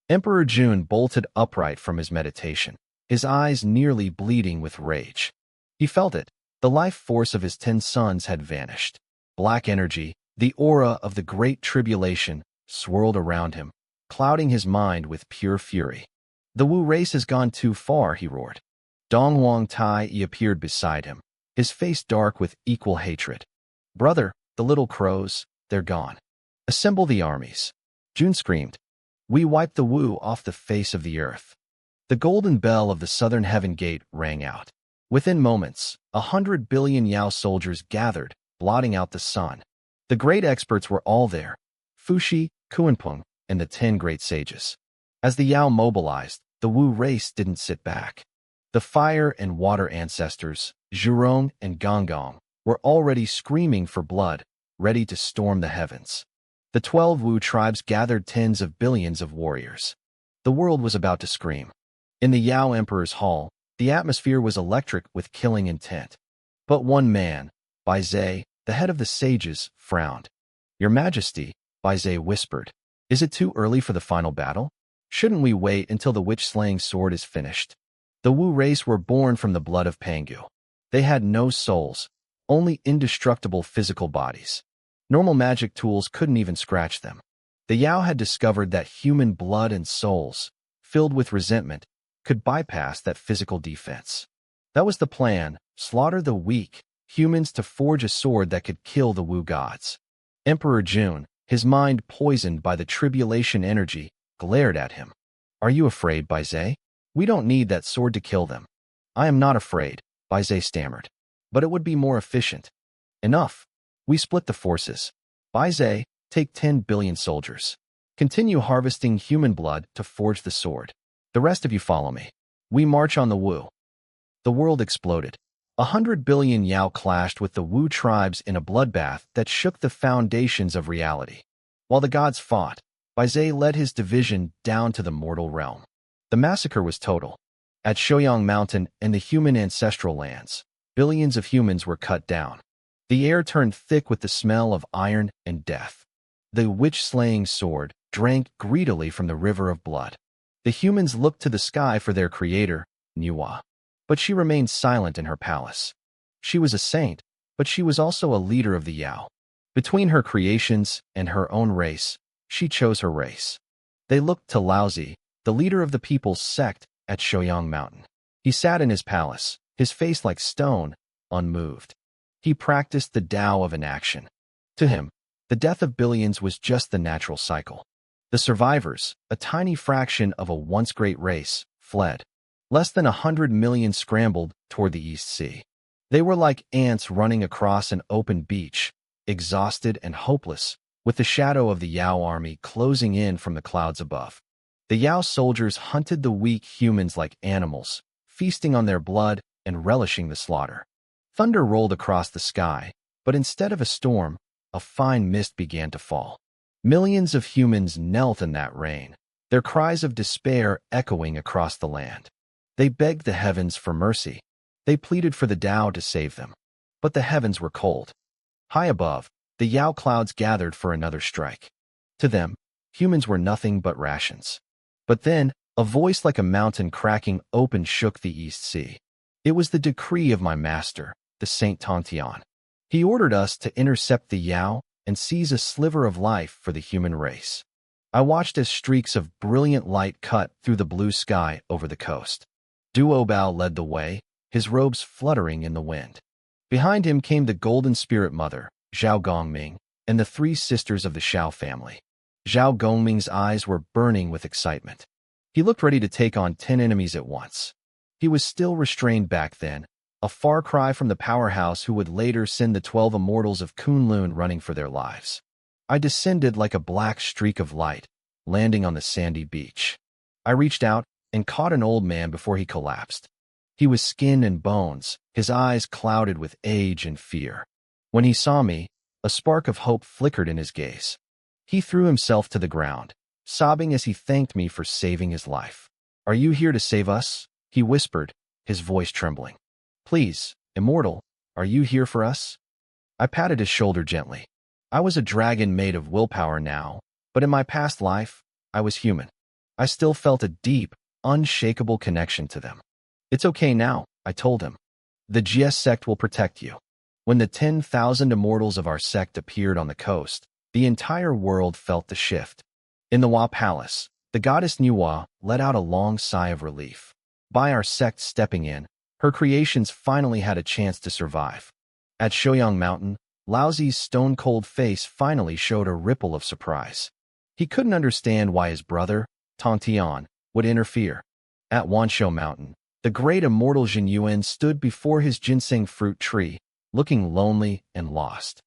A: Emperor Jun bolted upright from his meditation, his eyes nearly bleeding with rage. He felt it. The life force of his 10 sons had vanished. Black energy, the aura of the Great Tribulation, swirled around him, clouding his mind with pure fury. The Wu race has gone too far, he roared. Dongwang Tai Yi appeared beside him, his face dark with equal hatred. Brother, the little crows, they're gone. Assemble the armies. Jun screamed. We wiped the Wu off the face of the earth. The golden bell of the southern heaven gate rang out. Within moments, 100 billion Yao soldiers gathered, blotting out the sun. The great experts were all there. Fuxi, Kuanpeng, and the 10 great sages. As the Yao mobilized, the Wu race didn't sit back. The fire and water ancestors, Zhurong and Gonggong, were already screaming for blood, ready to storm the heavens. The 12 Wu tribes gathered tens of billions of warriors. The world was about to scream. In the Yao Emperor's hall, the atmosphere was electric with killing intent. But one man, Bai Zhe, the head of the sages, frowned. Your Majesty, Bai Zhe whispered, is it too early for the final battle? Shouldn't we wait until the witch-slaying sword is finished? The Wu race were born from the blood of Pangu. They had no souls, only indestructible physical bodies. Normal magic tools couldn't even scratch them. The Yao had discovered that human blood and souls, filled with resentment, could bypass that physical defense. That was the plan, slaughter the weak humans to forge a sword that could kill the Wu gods. Emperor Jun, his mind poisoned by the tribulation energy, glared at him. Are you afraid, Bai Zhe? We don't need that sword to kill them. I am not afraid, Bai Zhe stammered. But it would be more efficient. Enough. We split the forces. Bai Zhe, take 10 billion soldiers. Continue harvesting human blood to forge the sword. The rest of you follow me. We march on the Wu. The world exploded. 100 billion Yao clashed with the Wu tribes in a bloodbath that shook the foundations of reality. While the gods fought, Bai Zhe led his division down to the mortal realm. The massacre was total. At Shouyang Mountain and the human ancestral lands, billions of humans were cut down. The air turned thick with the smell of iron and death. The witch-slaying sword drank greedily from the river of blood. The humans looked to the sky for their creator, Manhwa. But she remained silent in her palace. She was a saint, but she was also a leader of the Yao. Between her creations and her own race, she chose her race. They looked to Laozi, the leader of the people's sect, at Shouyang Mountain. He sat in his palace, his face like stone, unmoved. He practiced the Tao of inaction. To him, the death of billions was just the natural cycle. The survivors, a tiny fraction of a once great race, fled. Less than 100 million scrambled toward the East Sea. They were like ants running across an open beach, exhausted and hopeless, with the shadow of the Yao army closing in from the clouds above. The Yao soldiers hunted the weak humans like animals, feasting on their blood and relishing the slaughter. Thunder rolled across the sky, but instead of a storm, a fine mist began to fall. Millions of humans knelt in that rain, their cries of despair echoing across the land. They begged the heavens for mercy. They pleaded for the Tao to save them. But the heavens were cold. High above, the Yao clouds gathered for another strike. To them, humans were nothing but rations. But then, a voice like a mountain cracking open shook the East Sea. It was the decree of my master, the Saint Tongtian. He ordered us to intercept the Yao and seize a sliver of life for the human race. I watched as streaks of brilliant light cut through the blue sky over the coast. Duobao led the way, his robes fluttering in the wind. Behind him came the Golden Spirit Mother, Zhao Gongming, and the three sisters of the Xiao family. Zhao Gongming's eyes were burning with excitement. He looked ready to take on 10 enemies at once. He was still restrained back then, a far cry from the powerhouse who would later send the 12 immortals of Kunlun running for their lives. I descended like a black streak of light, landing on the sandy beach. I reached out and caught an old man before he collapsed. He was skin and bones, his eyes clouded with age and fear. When he saw me, a spark of hope flickered in his gaze. He threw himself to the ground, sobbing as he thanked me for saving his life. "Are you here to save us?" he whispered, his voice trembling. "Please, immortal, are you here for us?" I patted his shoulder gently. I was a dragon made of willpower now, but in my past life, I was human. I still felt a deep, unshakable connection to them. "It's okay now," I told him. "The GS sect will protect you." When the 10,000 immortals of our sect appeared on the coast, the entire world felt the shift. In the Hua Palace, the goddess Nuwa let out a long sigh of relief. By our sect stepping in, her creations finally had a chance to survive. At Shouyang Mountain, Laozi's stone-cold face finally showed a ripple of surprise. He couldn't understand why his brother, Tongtian, would interfere. At Wanshou Mountain, the great immortal Jin Yuan stood before his ginseng fruit tree, looking lonely and lost.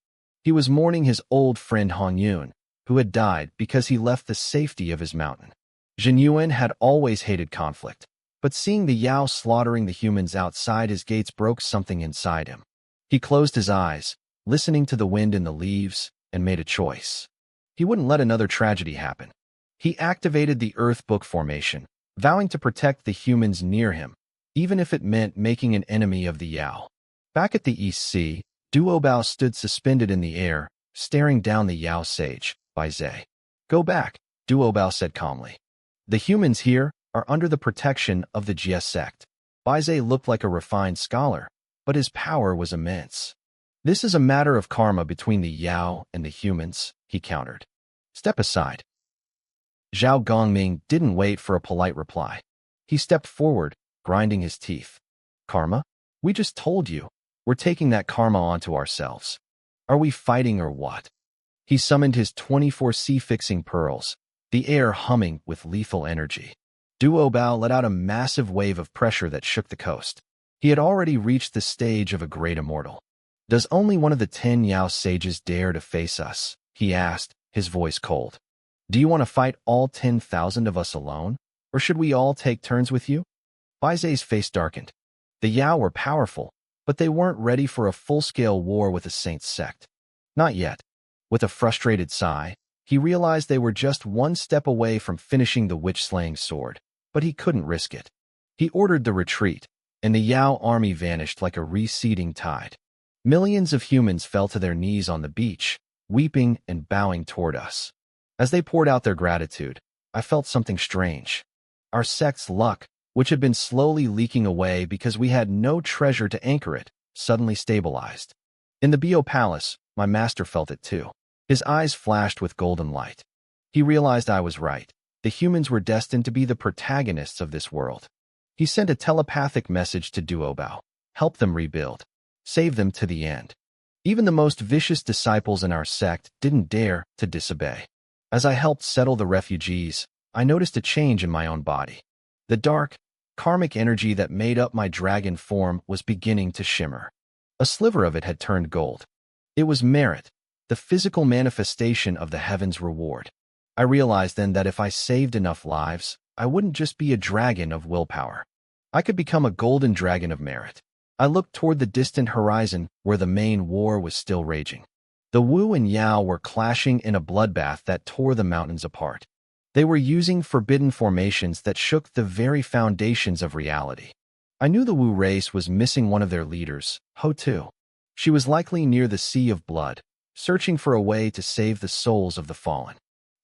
A: He was mourning his old friend Hong Yun, who had died because he left the safety of his mountain. Jin Yuan had always hated conflict, but seeing the Yao slaughtering the humans outside his gates broke something inside him. He closed his eyes, listening to the wind in the leaves, and made a choice. He wouldn't let another tragedy happen. He activated the Earth Book formation, vowing to protect the humans near him, even if it meant making an enemy of the Yao. Back at the East Sea, Duobao stood suspended in the air, staring down the Yao sage, Baizhe. "Go back," Duobao said calmly. "The humans here are under the protection of the GS sect." Baizhe looked like a refined scholar, but his power was immense. "This is a matter of karma between the Yao and the humans," he countered. "Step aside." Zhao Gongming didn't wait for a polite reply. He stepped forward, grinding his teeth. "Karma? We just told you. We're taking that karma onto ourselves. Are we fighting or what?" He summoned his 24 sea-fixing pearls, the air humming with lethal energy. Duobao let out a massive wave of pressure that shook the coast. He had already reached the stage of a great immortal. "Does only one of the 10 Yao sages dare to face us?" he asked, his voice cold. "Do you want to fight all 10,000 of us alone, or should we all take turns with you?" Baizhe's face darkened. The Yao were powerful, but they weren't ready for a full-scale war with the Saints sect. Not yet. With a frustrated sigh, he realized they were just one step away from finishing the witch-slaying sword, but he couldn't risk it. He ordered the retreat, and the Yao army vanished like a receding tide. Millions of humans fell to their knees on the beach, weeping and bowing toward us. As they poured out their gratitude, I felt something strange. Our sect's luck, which had been slowly leaking away because we had no treasure to anchor it, suddenly stabilized. In the Bio Palace, my master felt it too. His eyes flashed with golden light. He realized I was right. The humans were destined to be the protagonists of this world. He sent a telepathic message to Duobao. Help them rebuild. Save them to the end. Even the most vicious disciples in our sect didn't dare to disobey. As I helped settle the refugees, I noticed a change in my own body. The dark, karmic energy that made up my dragon form was beginning to shimmer. A sliver of it had turned gold. It was merit, the physical manifestation of the heavens' reward. I realized then that if I saved enough lives, I wouldn't just be a dragon of willpower. I could become a golden dragon of merit. I looked toward the distant horizon where the main war was still raging. The Wu and Yao were clashing in a bloodbath that tore the mountains apart. They were using forbidden formations that shook the very foundations of reality. I knew the Wu race was missing one of their leaders, Ho Tu. She was likely near the Sea of Blood, searching for a way to save the souls of the fallen.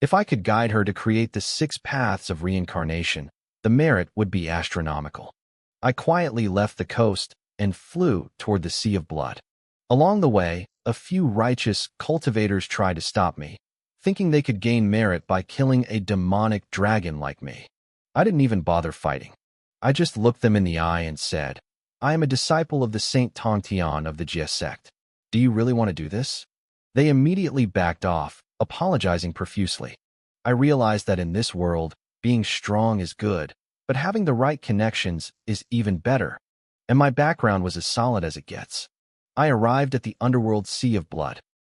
A: If I could guide her to create the 6 paths of reincarnation, the merit would be astronomical. I quietly left the coast and flew toward the Sea of Blood. Along the way, a few righteous cultivators tried to stop me, thinking they could gain merit by killing a demonic dragon like me. I didn't even bother fighting. I just looked them in the eye and said, I am a disciple of the Saint Tontian of the Jia sect. Do you really want to do this? They immediately backed off, apologizing profusely. I realized that in this world, being strong is good, but having the right connections is even better, and my background was as solid as it gets. I arrived at the underworld Sea of Blood.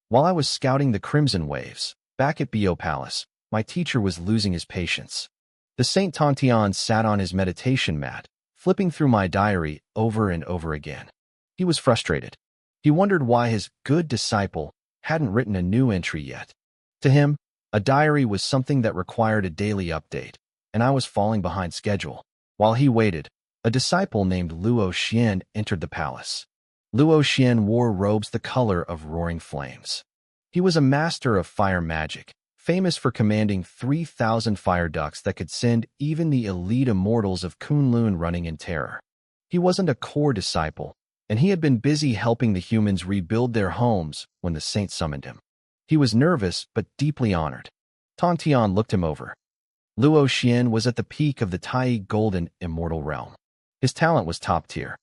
A: While I was scouting the Crimson Waves, back at Bo Palace, my teacher was losing his patience. The Saint Tontian sat on his meditation mat, flipping through my diary over and over again. He was frustrated. He wondered why his good disciple hadn't written a new entry yet. To him, a diary was something that required a daily update, and I was falling behind schedule. While he waited, a disciple named Luo Xian entered the palace. Luo Xian wore robes the color of roaring flames. He was a master of fire magic, famous for commanding 3,000 fire ducks that could send even the elite immortals of Kunlun running in terror. He wasn't a core disciple, and he had been busy helping the humans rebuild their homes when the saint summoned him. He was nervous but deeply honored. Tontian looked him over. Luo Xian was at the peak of the Tai Golden Immortal Realm. His talent was top tier.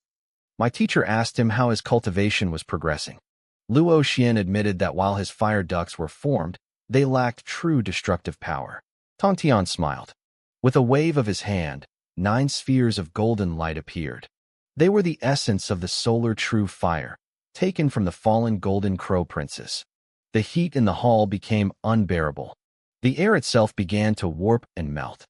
A: My teacher asked him how his cultivation was progressing. Luo Xian admitted that while his fire ducts were formed, they lacked true destructive power. Tontian smiled. With a wave of his hand, 9 spheres of golden light appeared. They were the essence of the solar true fire, taken from the fallen golden crow princes. The heat in the hall became unbearable. The air itself began to warp and melt.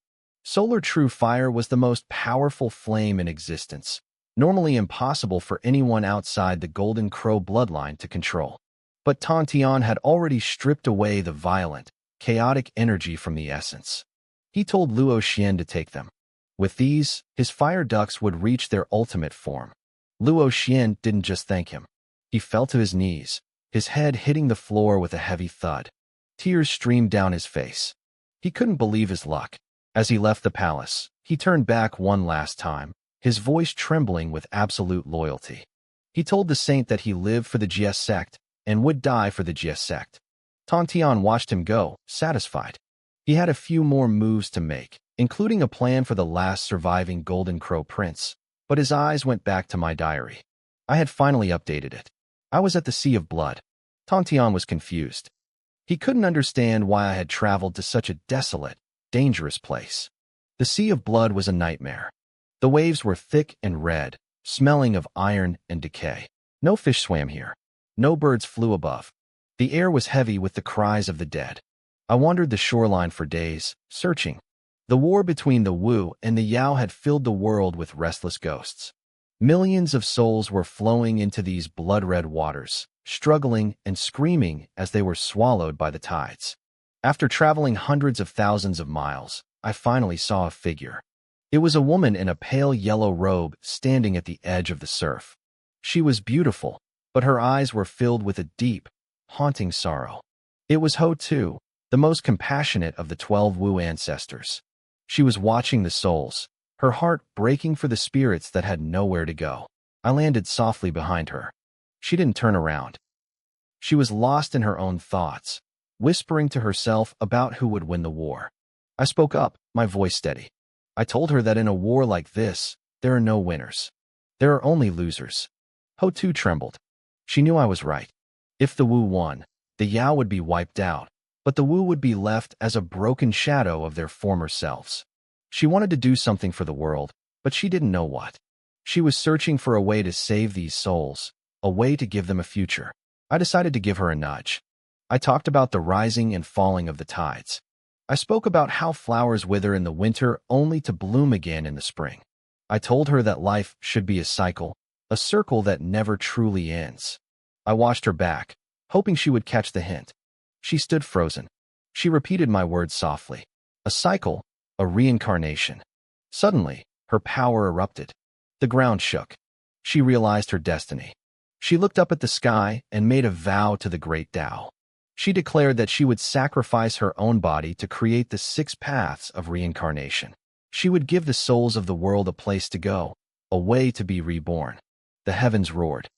A: Solar true fire was the most powerful flame in existence, normally impossible for anyone outside the golden crow bloodline to control. But Tontian had already stripped away the violent, chaotic energy from the essence. He told Luo Xian to take them. With these, his fire ducts would reach their ultimate form. Luo Xian didn't just thank him. He fell to his knees, his head hitting the floor with a heavy thud. Tears streamed down his face. He couldn't believe his luck. As he left the palace, he turned back one last time, his voice trembling with absolute loyalty. He told the saint that he lived for the Jia sect and would die for the Jia sect. Tontian watched him go, satisfied. He had a few more moves to make, including a plan for the last surviving Golden Crow Prince, but his eyes went back to my diary. I had finally updated it. I was at the Sea of Blood. Tontian was confused. He couldn't understand why I had traveled to such a desolate, dangerous place. The Sea of Blood was a nightmare. The waves were thick and red, smelling of iron and decay. No fish swam here. No birds flew above. The air was heavy with the cries of the dead. I wandered the shoreline for days, searching. The war between the Wu and the Yao had filled the world with restless ghosts. Millions of souls were flowing into these blood-red waters, struggling and screaming as they were swallowed by the tides. After traveling hundreds of thousands of miles, I finally saw a figure. It was a woman in a pale yellow robe standing at the edge of the surf. She was beautiful, but her eyes were filled with a deep, haunting sorrow. It was Ho Tu, the most compassionate of the 12 Wu ancestors. She was watching the souls, her heart breaking for the spirits that had nowhere to go. I landed softly behind her. She didn't turn around. She was lost in her own thoughts, whispering to herself about who would win the war. I spoke up, my voice steady. I told her that in a war like this, there are no winners. There are only losers. Ho Tu trembled. She knew I was right. If the Wu won, the Yao would be wiped out, but the Wu would be left as a broken shadow of their former selves. She wanted to do something for the world, but she didn't know what. She was searching for a way to save these souls, a way to give them a future. I decided to give her a nudge. I talked about the rising and falling of the tides. I spoke about how flowers wither in the winter only to bloom again in the spring. I told her that life should be a cycle, a circle that never truly ends. I watched her back, hoping she would catch the hint. She stood frozen. She repeated my words softly. A cycle, a reincarnation. Suddenly, her power erupted. The ground shook. She realized her destiny. She looked up at the sky and made a vow to the great Tao. She declared that she would sacrifice her own body to create the 6 paths of reincarnation. She would give the souls of the world a place to go, a way to be reborn. The heavens roared.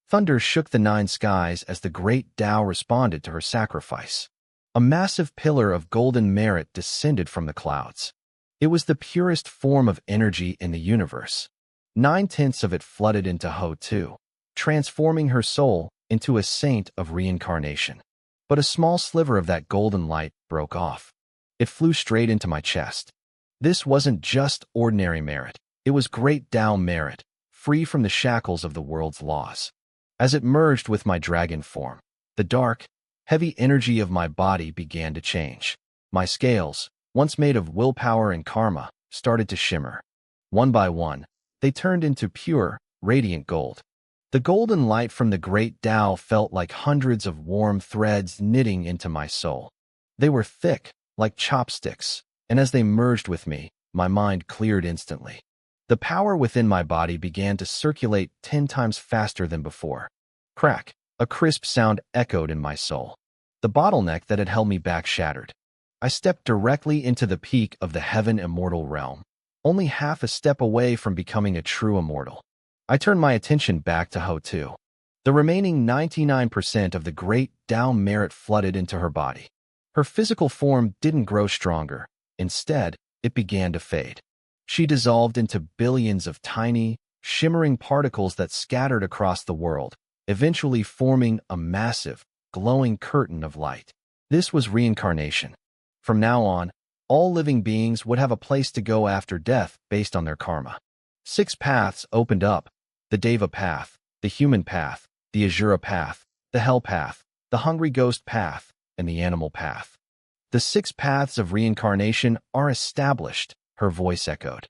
A: Thunder shook the 9 skies as the great Tao responded to her sacrifice. A massive pillar of golden merit descended from the clouds. It was the purest form of energy in the universe. 9/10 of it flooded into Ho2, transforming her soul into a saint of reincarnation. But a small sliver of that golden light broke off. It flew straight into my chest. This wasn't just ordinary merit. It was great Tao merit, free from the shackles of the world's laws. As it merged with my dragon form, the dark, heavy energy of my body began to change. My scales, once made of willpower and karma, started to shimmer. One by one, they turned into pure, radiant gold. The golden light from the great Tao felt like hundreds of warm threads knitting into my soul. They were thick, like chopsticks, and as they merged with me, my mind cleared instantly. The power within my body began to circulate 10 times faster than before. Crack! A crisp sound echoed in my soul. The bottleneck that had held me back shattered. I stepped directly into the peak of the heaven immortal realm, only half a step away from becoming a true immortal. I turned my attention back to Ho2. The remaining 99% of the great Tao merit flooded into her body. Her physical form didn't grow stronger. Instead, it began to fade. She dissolved into billions of tiny, shimmering particles that scattered across the world, eventually forming a massive, glowing curtain of light. This was reincarnation. From now on, all living beings would have a place to go after death based on their karma. 6 paths opened up: the Deva path, the human path, the Asura path, the hell path, the hungry ghost path, and the animal path. The 6 paths of reincarnation are established, her voice echoed.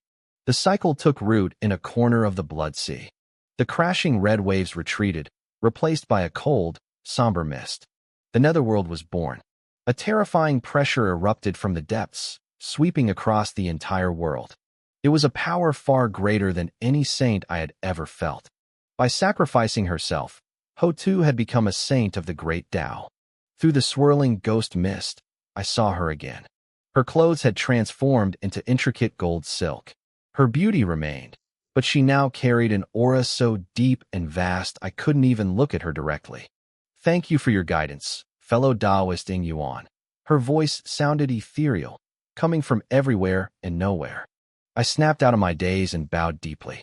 A: The cycle took root in a corner of the blood sea. The crashing red waves retreated, replaced by a cold, somber mist. The netherworld was born. A terrifying pressure erupted from the depths, sweeping across the entire world. It was a power far greater than any saint I had ever felt. By sacrificing herself, Ho2 had become a saint of the great Tao. Through the swirling ghost mist, I saw her again. Her clothes had transformed into intricate gold silk. Her beauty remained, but she now carried an aura so deep and vast I couldn't even look at her directly. Thank you for your guidance, fellow Taoist Ying Yuan. Her voice sounded ethereal, coming from everywhere and nowhere. I snapped out of my daze and bowed deeply.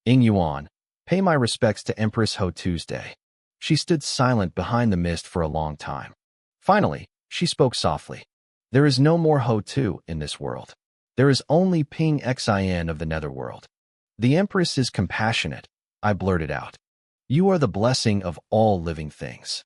A: Ying Yuan, pay my respects to Empress Ho Tuesday. She stood silent behind the mist for a long time. Finally, she spoke softly. There is no more Ho2 in this world. There is only Ping Xin of the netherworld. The Empress is compassionate, I blurted out. You are the blessing of all living things.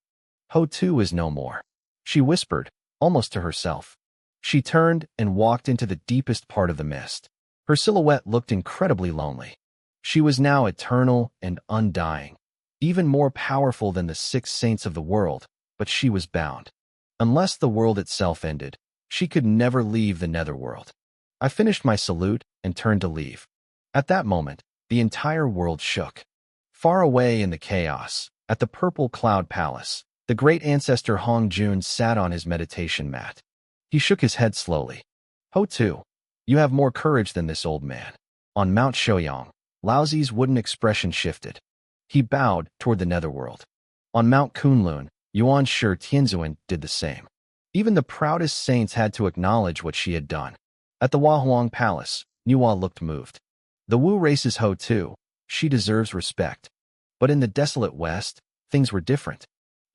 A: Ho2 is no more, she whispered, almost to herself. She turned and walked into the deepest part of the mist. Her silhouette looked incredibly lonely. She was now eternal and undying, even more powerful than the 6 saints of the world, but she was bound. Unless the world itself ended, she could never leave the netherworld. I finished my salute and turned to leave. At that moment, the entire world shook. Far away in the chaos, at the Purple Cloud Palace, the great ancestor Hong Jun sat on his meditation mat. He shook his head slowly. Ho2, you have more courage than this old man. On Mount Shouyang, Laozi's wooden expression shifted. He bowed toward the netherworld. On Mount Kunlun, Yuan Shi Tianzuan did the same. Even the proudest saints had to acknowledge what she had done. At the Huahuang Palace, Nuwa looked moved. The Wu race's Ho2, she deserves respect. But in the desolate west, things were different.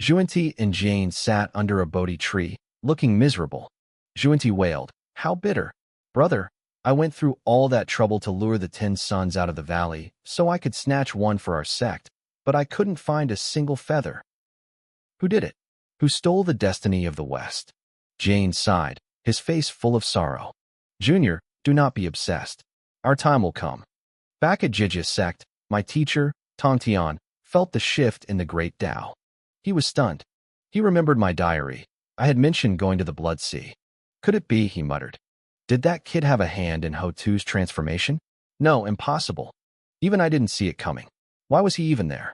A: Zhuanti and Jane sat under a Bodhi tree, looking miserable. Zhuanti wailed, "How bitter! Brother, I went through all that trouble to lure the 10 sons out of the valley so I could snatch one for our sect, but I couldn't find a single feather." Who did it? Who stole the destiny of the West? Jane sighed, his face full of sorrow. Junior, do not be obsessed. Our time will come. Back at Jiji's sect, my teacher, Tongtian, felt the shift in the great Tao. He was stunned. He remembered my diary. I had mentioned going to the Blood Sea. Could it be, he muttered. Did that kid have a hand in Ho2's transformation? No, impossible. Even I didn't see it coming. Why was he even there?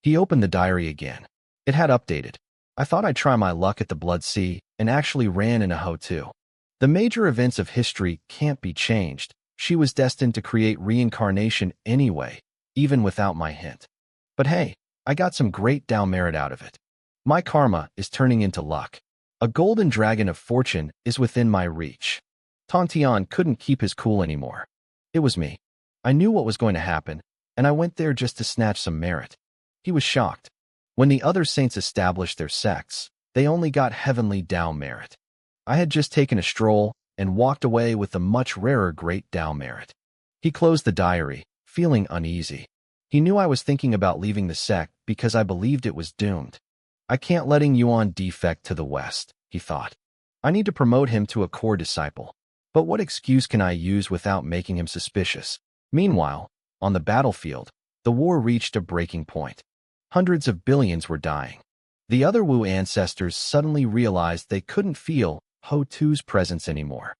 A: He opened the diary again. It had updated. I thought I'd try my luck at the Blood Sea and actually ran in a Ho2. The major events of history can't be changed. She was destined to create reincarnation anyway, even without my hint. But hey, I got some great Tao merit out of it. My karma is turning into luck. A golden dragon of fortune is within my reach. Tontian couldn't keep his cool anymore. It was me. I knew what was going to happen, and I went there just to snatch some merit. He was shocked. When the other saints established their sects, they only got heavenly Dao merit. I had just taken a stroll and walked away with the much rarer great Dao merit. He closed the diary, feeling uneasy. He knew I was thinking about leaving the sect because I believed it was doomed. I can't letting Yuan defect to the West, he thought. I need to promote him to a core disciple. But what excuse can I use without making him suspicious? Meanwhile, on the battlefield, the war reached a breaking point. Hundreds of billions were dying. The other Wu ancestors suddenly realized they couldn't feel Ho-Tu's presence anymore.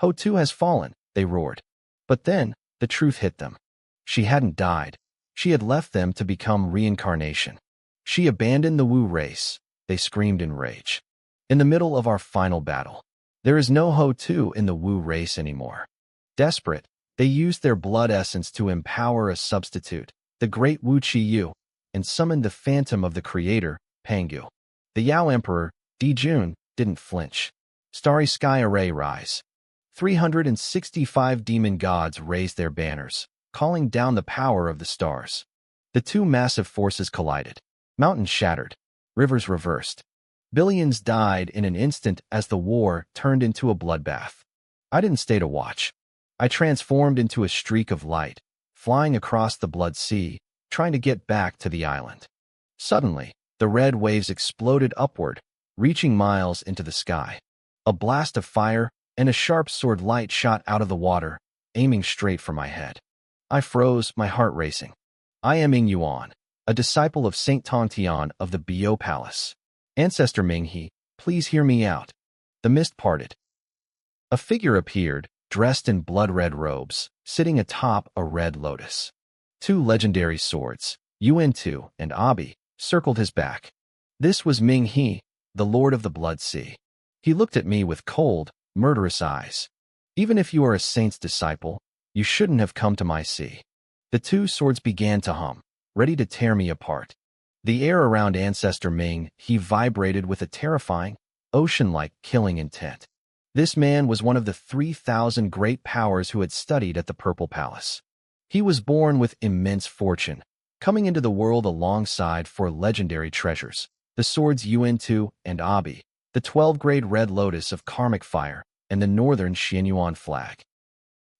A: Ho-Tu has fallen, they roared. But then, the truth hit them. She hadn't died. She had left them to become reincarnation. She abandoned the Wu race, they screamed in rage. In the middle of our final battle, there is no Ho-Tu in the Wu race anymore. Desperate, they used their blood essence to empower a substitute, the great Wu Chi-Yu, and summoned the phantom of the creator, Pangu. The Yao Emperor, Dijun, didn't flinch. Starry sky array rise. 365 demon gods raised their banners, calling down the power of the stars. The two massive forces collided. Mountains shattered. Rivers reversed. Billions died in an instant as the war turned into a bloodbath. I didn't stay to watch. I transformed into a streak of light, flying across the blood sea, trying to get back to the island. Suddenly, the red waves exploded upward, reaching miles into the sky. A blast of fire and a sharp sword light shot out of the water, aiming straight for my head. I froze, my heart racing. I am Ming Yuan, a disciple of Saint Tontian of the Bio Palace. Ancestor Ming He, please hear me out. The mist parted. A figure appeared, dressed in blood-red robes, sitting atop a red lotus. Two legendary swords, Yuan-Tu and Abi, circled his back. This was Ming He, the Lord of the Blood Sea. He looked at me with cold, murderous eyes. Even if you are a saint's disciple, you shouldn't have come to my sea. The two swords began to hum, ready to tear me apart. The air around Ancestor Ming He vibrated with a terrifying, ocean-like killing intent. This man was one of the 3,000 great powers who had studied at the Purple Palace. He was born with immense fortune, coming into the world alongside four legendary treasures, the swords Yuan-Tu and Abi, the 12-grade red lotus of karmic fire, and the northern Xianyuan flag.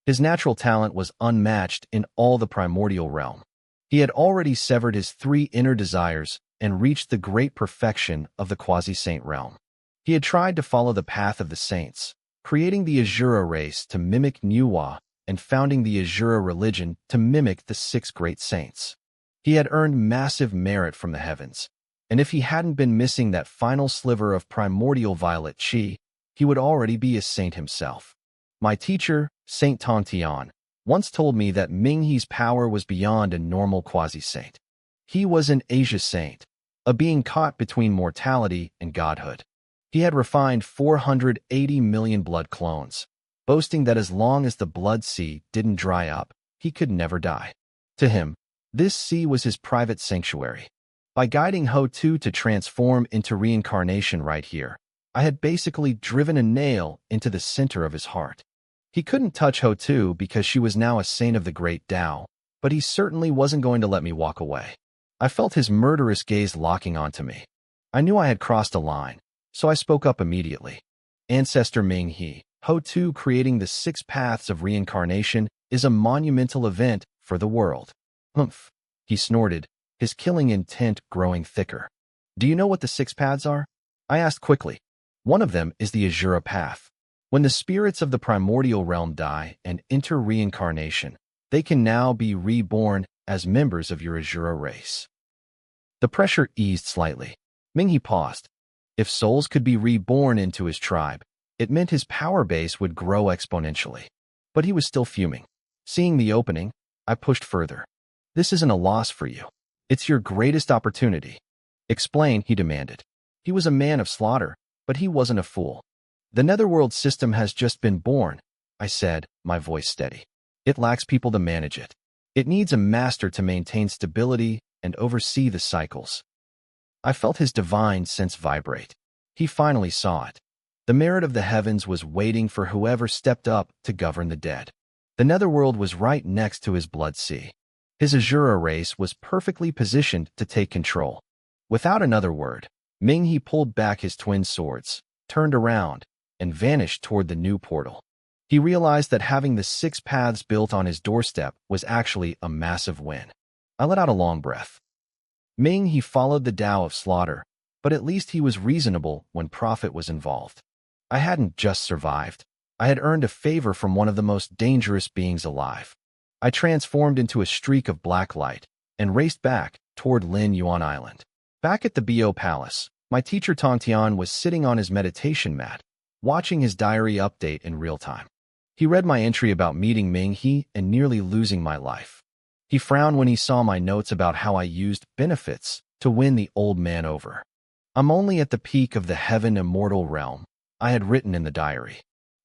A: His natural talent was unmatched in all the primordial realm. He had already severed his 3 inner desires and reached the great perfection of the quasi-saint realm. He had tried to follow the path of the saints, creating the Asura race to mimic Manhwa and founding the Asura religion to mimic the 6 great saints. He had earned massive merit from the heavens, and if he hadn't been missing that final sliver of primordial violet chi, he would already be a saint himself. My teacher, Saint Tontian, once told me that Ming He's power was beyond a normal quasi-saint. He was an Asia saint, a being caught between mortality and godhood. He had refined 480 million blood clones, boasting that as long as the blood sea didn't dry up, he could never die. To him, this sea was his private sanctuary. By guiding Ho-Tu to transform into reincarnation right here, I had basically driven a nail into the center of his heart. He couldn't touch Ho-Tu because she was now a saint of the great Tao, but he certainly wasn't going to let me walk away. I felt his murderous gaze locking onto me. I knew I had crossed a line, so I spoke up immediately. Ancestor Ming He, Ho-Tu creating the 6 paths of reincarnation is a monumental event for the world. Humph, he snorted, his killing intent growing thicker. Do you know what the 6 paths are? I asked quickly. One of them is the Asura path. When the spirits of the primordial realm die and enter reincarnation, they can now be reborn as members of your Asura race. The pressure eased slightly. Ming He paused. If souls could be reborn into his tribe, it meant his power base would grow exponentially. But he was still fuming. Seeing the opening, I pushed further. This isn't a loss for you. It's your greatest opportunity. Explain, he demanded. He was a man of slaughter, but he wasn't a fool. The netherworld system has just been born, I said, my voice steady. It lacks people to manage it. It needs a master to maintain stability and oversee the cycles. I felt his divine sense vibrate. He finally saw it. The merit of the heavens was waiting for whoever stepped up to govern the dead. The netherworld was right next to his blood sea. His Asura race was perfectly positioned to take control. Without another word, Ming-He pulled back his twin swords, turned around, and vanished toward the new portal. He realized that having the 6 paths built on his doorstep was actually a massive win. I let out a long breath. Ming-He followed the Tao of slaughter, but at least he was reasonable when profit was involved. I hadn't just survived. I had earned a favor from one of the most dangerous beings alive. I transformed into a streak of black light and raced back toward Lin Yuan Island. Back at the Bo Palace, my teacher Tongtian was sitting on his meditation mat, watching his diary update in real time. He read my entry about meeting Ming-He and nearly losing my life. He frowned when he saw my notes about how I used benefits to win the old man over. I'm only at the peak of the heaven immortal realm, I had written in the diary.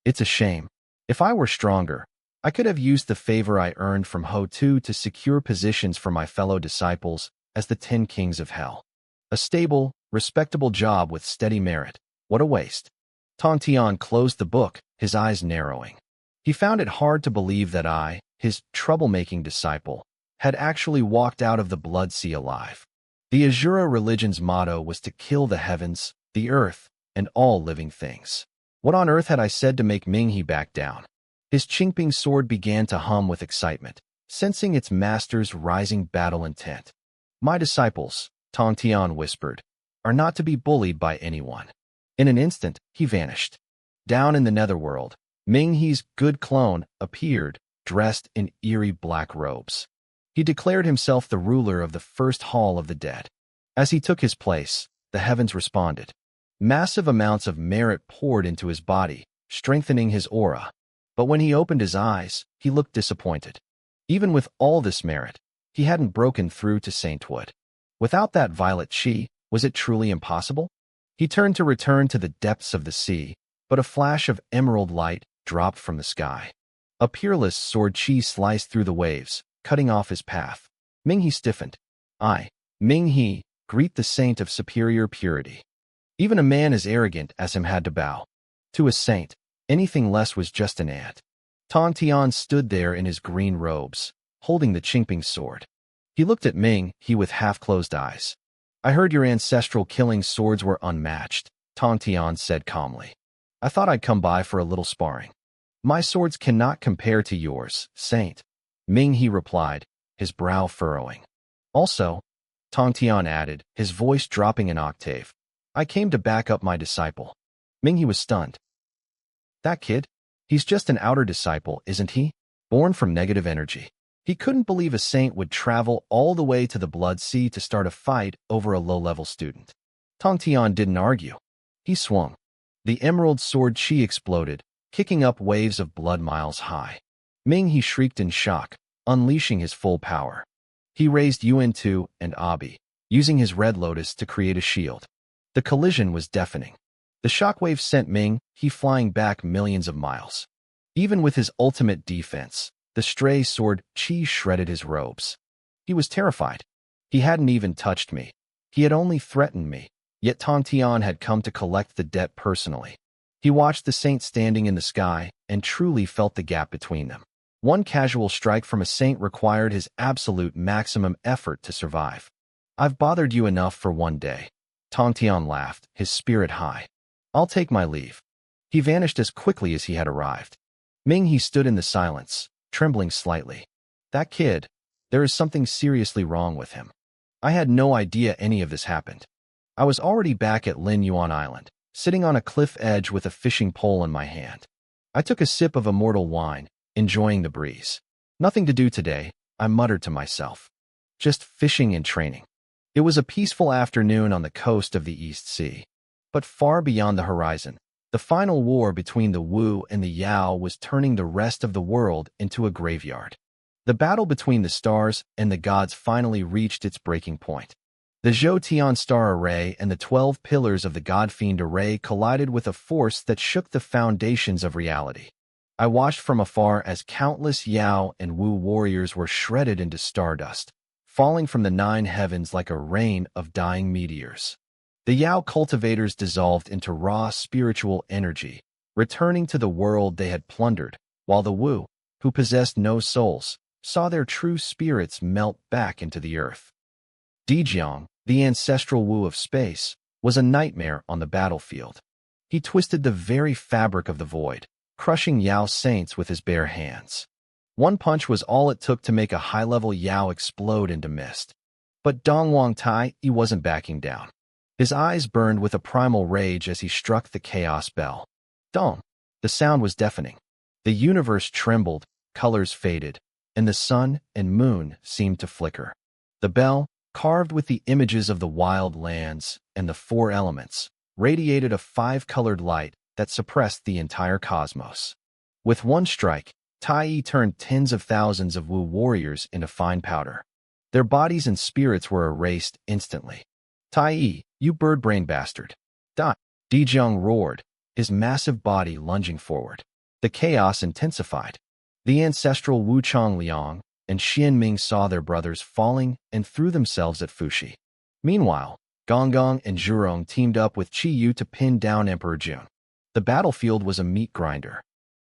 A: It's a shame. If I were stronger, I could have used the favor I earned from Ho-Tu to secure positions for my fellow disciples as the 10 kings of hell. A stable, respectable job with steady merit. What a waste. Tongtian closed the book, his eyes narrowing. He found it hard to believe that I, his troublemaking disciple, had actually walked out of the blood sea alive. The Asura religion's motto was to kill the heavens, the earth, and all living things. What on earth had I said to make Ming-He back down? His Qingping sword began to hum with excitement, sensing its master's rising battle intent. My disciples, Tongtian whispered, are not to be bullied by anyone. In an instant, he vanished. Down in the netherworld, Ming-He's good clone appeared, dressed in eerie black robes. He declared himself the ruler of the first hall of the dead. As he took his place, the heavens responded. Massive amounts of merit poured into his body, strengthening his aura. But when he opened his eyes, he looked disappointed. Even with all this merit, he hadn't broken through to sainthood. Without that violet chi, was it truly impossible? He turned to return to the depths of the sea, but a flash of emerald light dropped from the sky. A peerless sword chi sliced through the waves, cutting off his path. Ming-He stiffened. I, Ming-He, greet the saint of superior purity. Even a man as arrogant as him had to bow. To a saint, anything less was just an ant. Tongtian stood there in his green robes, holding the Qingping sword. He looked at Ming-He with half-closed eyes. I heard your ancestral killing swords were unmatched, Tongtian said calmly. I thought I'd come by for a little sparring. My swords cannot compare to yours, saint. Ming-He replied, his brow furrowing. Also, Tongtian added, his voice dropping an octave, I came to back up my disciple. Ming-He was stunned. That kid? He's just an outer disciple, isn't he? Born from negative energy. He couldn't believe a saint would travel all the way to the blood sea to start a fight over a low-level student. Tongtian didn't argue. He swung. The emerald sword chi exploded, kicking up waves of blood miles high. Ming-He shrieked in shock, unleashing his full power. He raised Yuan-Tu and Abi, using his red lotus to create a shield. The collision was deafening. The shockwave sent Ming-He flying back millions of miles. Even with his ultimate defense, the stray sword chi shredded his robes. He was terrified. He hadn't even touched me. He had only threatened me, yet Tongtian had come to collect the debt personally. He watched the saint standing in the sky and truly felt the gap between them. One casual strike from a saint required his absolute maximum effort to survive. I've bothered you enough for one day. Tongtian laughed, his spirit high. I'll take my leave. He vanished as quickly as he had arrived. Ming-He stood in the silence, trembling slightly. That kid, there is something seriously wrong with him. I had no idea any of this happened. I was already back at Lin Yuan Island, sitting on a cliff edge with a fishing pole in my hand. I took a sip of immortal wine, enjoying the breeze. Nothing to do today, I muttered to myself. Just fishing and training. It was a peaceful afternoon on the coast of the East Sea. But far beyond the horizon, the final war between the Wu and the Yao was turning the rest of the world into a graveyard. The battle between the stars and the gods finally reached its breaking point. The Zhou Tian star array and the 12 pillars of the God-Fiend array collided with a force that shook the foundations of reality. I watched from afar as countless Yao and Wu warriors were shredded into stardust, falling from the 9 heavens like a rain of dying meteors. The Yao cultivators dissolved into raw spiritual energy, returning to the world they had plundered, while the Wu, who possessed no souls, saw their true spirits melt back into the earth. Dijiang, the ancestral Wu of space, was a nightmare on the battlefield. He twisted the very fabric of the void, crushing Yao saints with his bare hands. One punch was all it took to make a high-level Yao explode into mist. But Dongwang Tai, he wasn't backing down. His eyes burned with a primal rage as he struck the chaos bell. Dong! The sound was deafening. The universe trembled, colors faded, and the sun and moon seemed to flicker. The bell, carved with the images of the wild lands and the four elements, radiated a five-colored light that suppressed the entire cosmos. With one strike, Tai turned tens of thousands of Wu warriors into fine powder. Their bodies and spirits were erased instantly. Tai, you bird-brain bastard! Die! Dijiang roared, his massive body lunging forward. The chaos intensified. The ancestral Wu Changliang and Xianming saw their brothers falling and threw themselves at Fuxi. Meanwhile, Gonggong and Zhurong teamed up with Qiyu to pin down Emperor Jun. The battlefield was a meat grinder.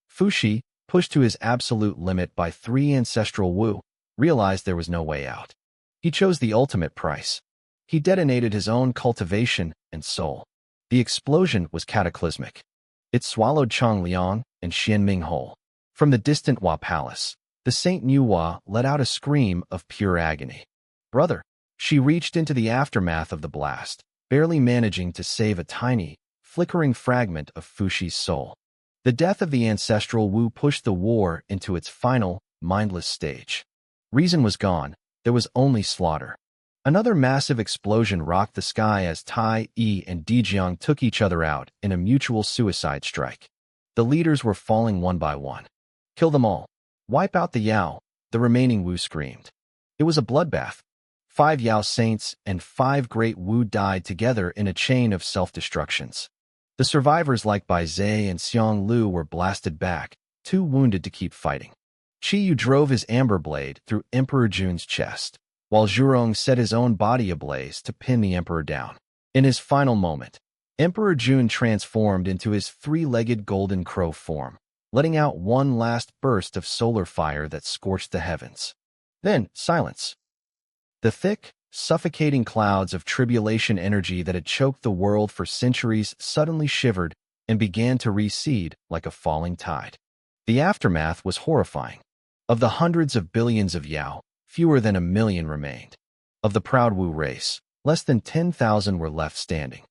A: Fuxi, pushed to his absolute limit by three ancestral Wu, realized there was no way out. He chose the ultimate price. He detonated his own cultivation and soul. The explosion was cataclysmic. It swallowed Changliang and Xianming whole. From the distant Hua Palace, the Saint Nuwa let out a scream of pure agony. Brother! She reached into the aftermath of the blast, barely managing to save a tiny, flickering fragment of Fuxi's soul. The death of the ancestral Wu pushed the war into its final, mindless stage. Reason was gone, there was only slaughter. Another massive explosion rocked the sky as Tai and Dijiang took each other out in a mutual suicide strike. The leaders were falling one by one. Kill them all. Wipe out the Yao, the remaining Wu screamed. It was a bloodbath. 5 Yao saints and 5 great Wu died together in a chain of self-destructions. The survivors like Bai Zhe and Xiang Lu were blasted back, too wounded to keep fighting. Qiyu drove his amber blade through Emperor Jun's chest, while Zhurong set his own body ablaze to pin the emperor down. In his final moment, Emperor Jun transformed into his 3-legged golden crow form, letting out one last burst of solar fire that scorched the heavens. Then, silence. The thick, suffocating clouds of tribulation energy that had choked the world for centuries suddenly shivered and began to recede like a falling tide. The aftermath was horrifying. Of the hundreds of billions of Yao, fewer than 1 million remained. Of the proud Wu race, less than 10,000 were left standing.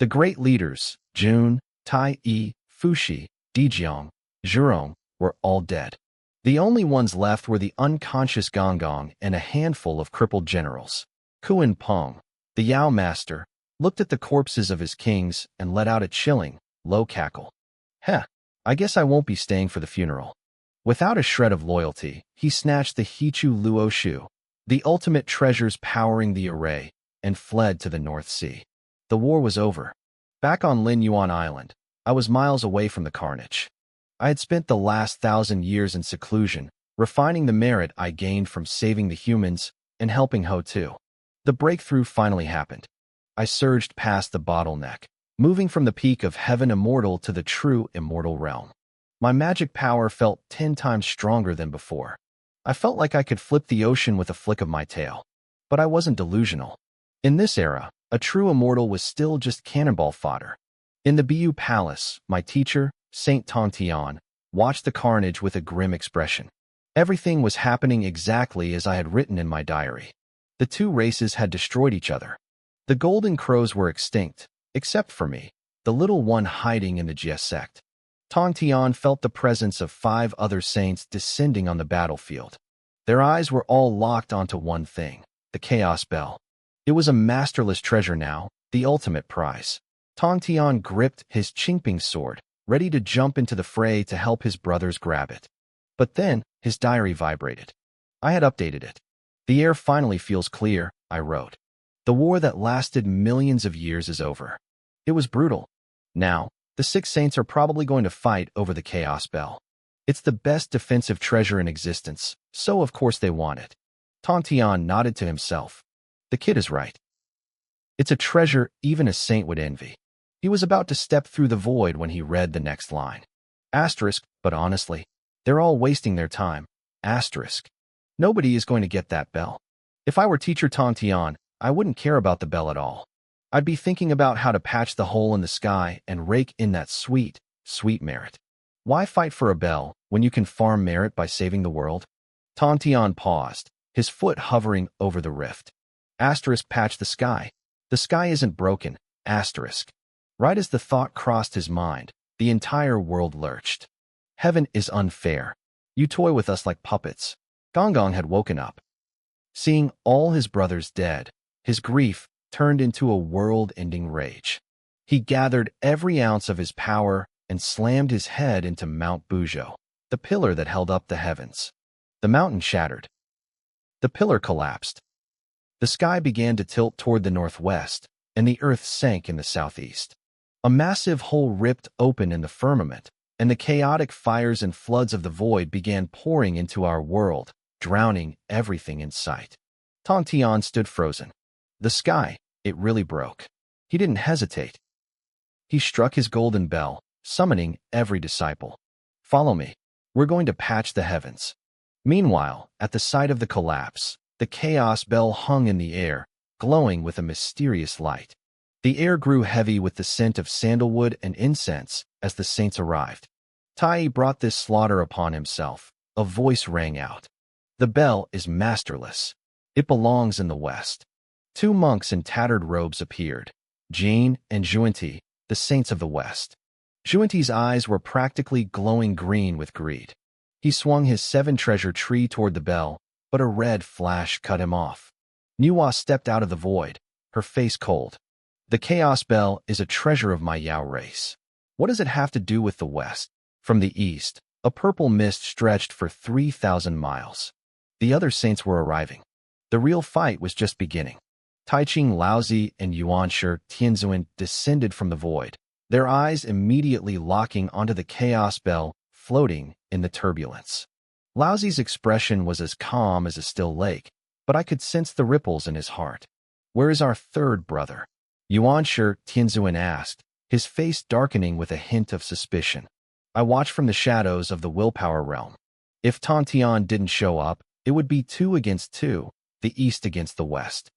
A: The great leaders, Jun, Tai, Fuxi, Dijiang, Zhurong, were all dead. The only ones left were the unconscious Gonggong and a handful of crippled generals. Kuan Peng, the Yao master, looked at the corpses of his kings and let out a chilling, low cackle. Heh, I guess I won't be staying for the funeral. Without a shred of loyalty, he snatched the Hichu Luo Shu, the ultimate treasures powering the array, and fled to the North Sea. The war was over. Back on Lin Yuan Island, I was miles away from the carnage. I had spent the last 1,000 years in seclusion, refining the merit I gained from saving the humans and helping Ho too. The breakthrough finally happened. I surged past the bottleneck, moving from the peak of heaven immortal to the true immortal realm. My magic power felt 10 times stronger than before. I felt like I could flip the ocean with a flick of my tail. But I wasn't delusional. In this era, a true immortal was still just cannonball fodder. In the Bu Palace, my teacher, Saint Tongtian, watched the carnage with a grim expression. Everything was happening exactly as I had written in my diary. The two races had destroyed each other. The golden crows were extinct, except for me, the little one hiding in the Jie sect. Tongtian felt the presence of 5 other saints descending on the battlefield. Their eyes were all locked onto one thing, the Chaos Bell. It was a masterless treasure now, the ultimate prize. Tongtian gripped his Qingping sword, ready to jump into the fray to help his brothers grab it. But then, his diary vibrated. I had updated it. The air finally feels clear, I wrote. The war that lasted millions of years is over. It was brutal. Now, the 6 saints are probably going to fight over the Chaos Bell. It's the best defensive treasure in existence, so of course they want it. Tongtian nodded to himself. The kid is right. It's a treasure even a saint would envy. He was about to step through the void when he read the next line. Asterisk, but honestly, they're all wasting their time. Asterisk. Nobody is going to get that bell. If I were teacher Tontian, I wouldn't care about the bell at all. I'd be thinking about how to patch the hole in the sky and rake in that sweet, sweet merit. Why fight for a bell when you can farm merit by saving the world? Tontian paused, his foot hovering over the rift. Asterisk patch the sky. The sky isn't broken. Asterisk. Right as the thought crossed his mind, the entire world lurched. Heaven is unfair. You toy with us like puppets. Gonggong had woken up. Seeing all his brothers dead, his grief turned into a world-ending rage. He gathered every ounce of his power and slammed his head into Mount Bujo, the pillar that held up the heavens. The mountain shattered. The pillar collapsed. The sky began to tilt toward the northwest, and the earth sank in the southeast. A massive hole ripped open in the firmament, and the chaotic fires and floods of the void began pouring into our world, drowning everything in sight. Tontian stood frozen. The sky, it really broke. He didn't hesitate. He struck his golden bell, summoning every disciple. Follow me. We're going to patch the heavens. Meanwhile, at the site of the collapse, the chaos bell hung in the air, glowing with a mysterious light. The air grew heavy with the scent of sandalwood and incense as the saints arrived. Tai brought this slaughter upon himself. A voice rang out. The bell is masterless. It belongs in the west. Two monks in tattered robes appeared, Jane and Juanti, the saints of the west. Juanti's eyes were practically glowing green with greed. He swung his 7-treasure tree toward the bell, but a red flash cut him off. Nuwa stepped out of the void, her face cold. The Chaos Bell is a treasure of my Yao race. What does it have to do with the west? From the east, a purple mist stretched for 3,000 miles. The other saints were arriving. The real fight was just beginning. Taiching Laozi and Yuanshi Tianzuan descended from the void, their eyes immediately locking onto the Chaos Bell floating in the turbulence. Laozi's expression was as calm as a still lake, but I could sense the ripples in his heart. Where is our third brother? Yuanshi Tianzuan asked, his face darkening with a hint of suspicion. I watched from the shadows of the willpower realm. If Tontian didn't show up, it would be 2 against 2, the east against the west.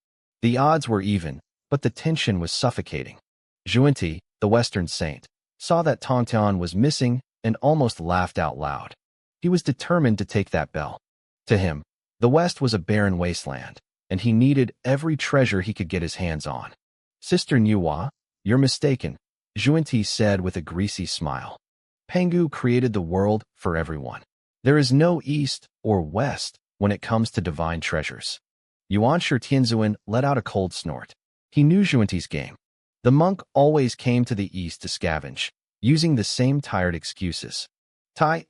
A: The odds were even, but the tension was suffocating. Juanti, the western saint, saw that Tontian was missing and almost laughed out loud. He was determined to take that bell. To him, the west was a barren wasteland, and he needed every treasure he could get his hands on. Sister Nuwa, you're mistaken, Juanti said with a greasy smile. Pangu created the world for everyone. There is no east or west when it comes to divine treasures. Yuanshi Tianzuan let out a cold snort. He knew Juanti's game. The monk always came to the east to scavenge, using the same tired excuses.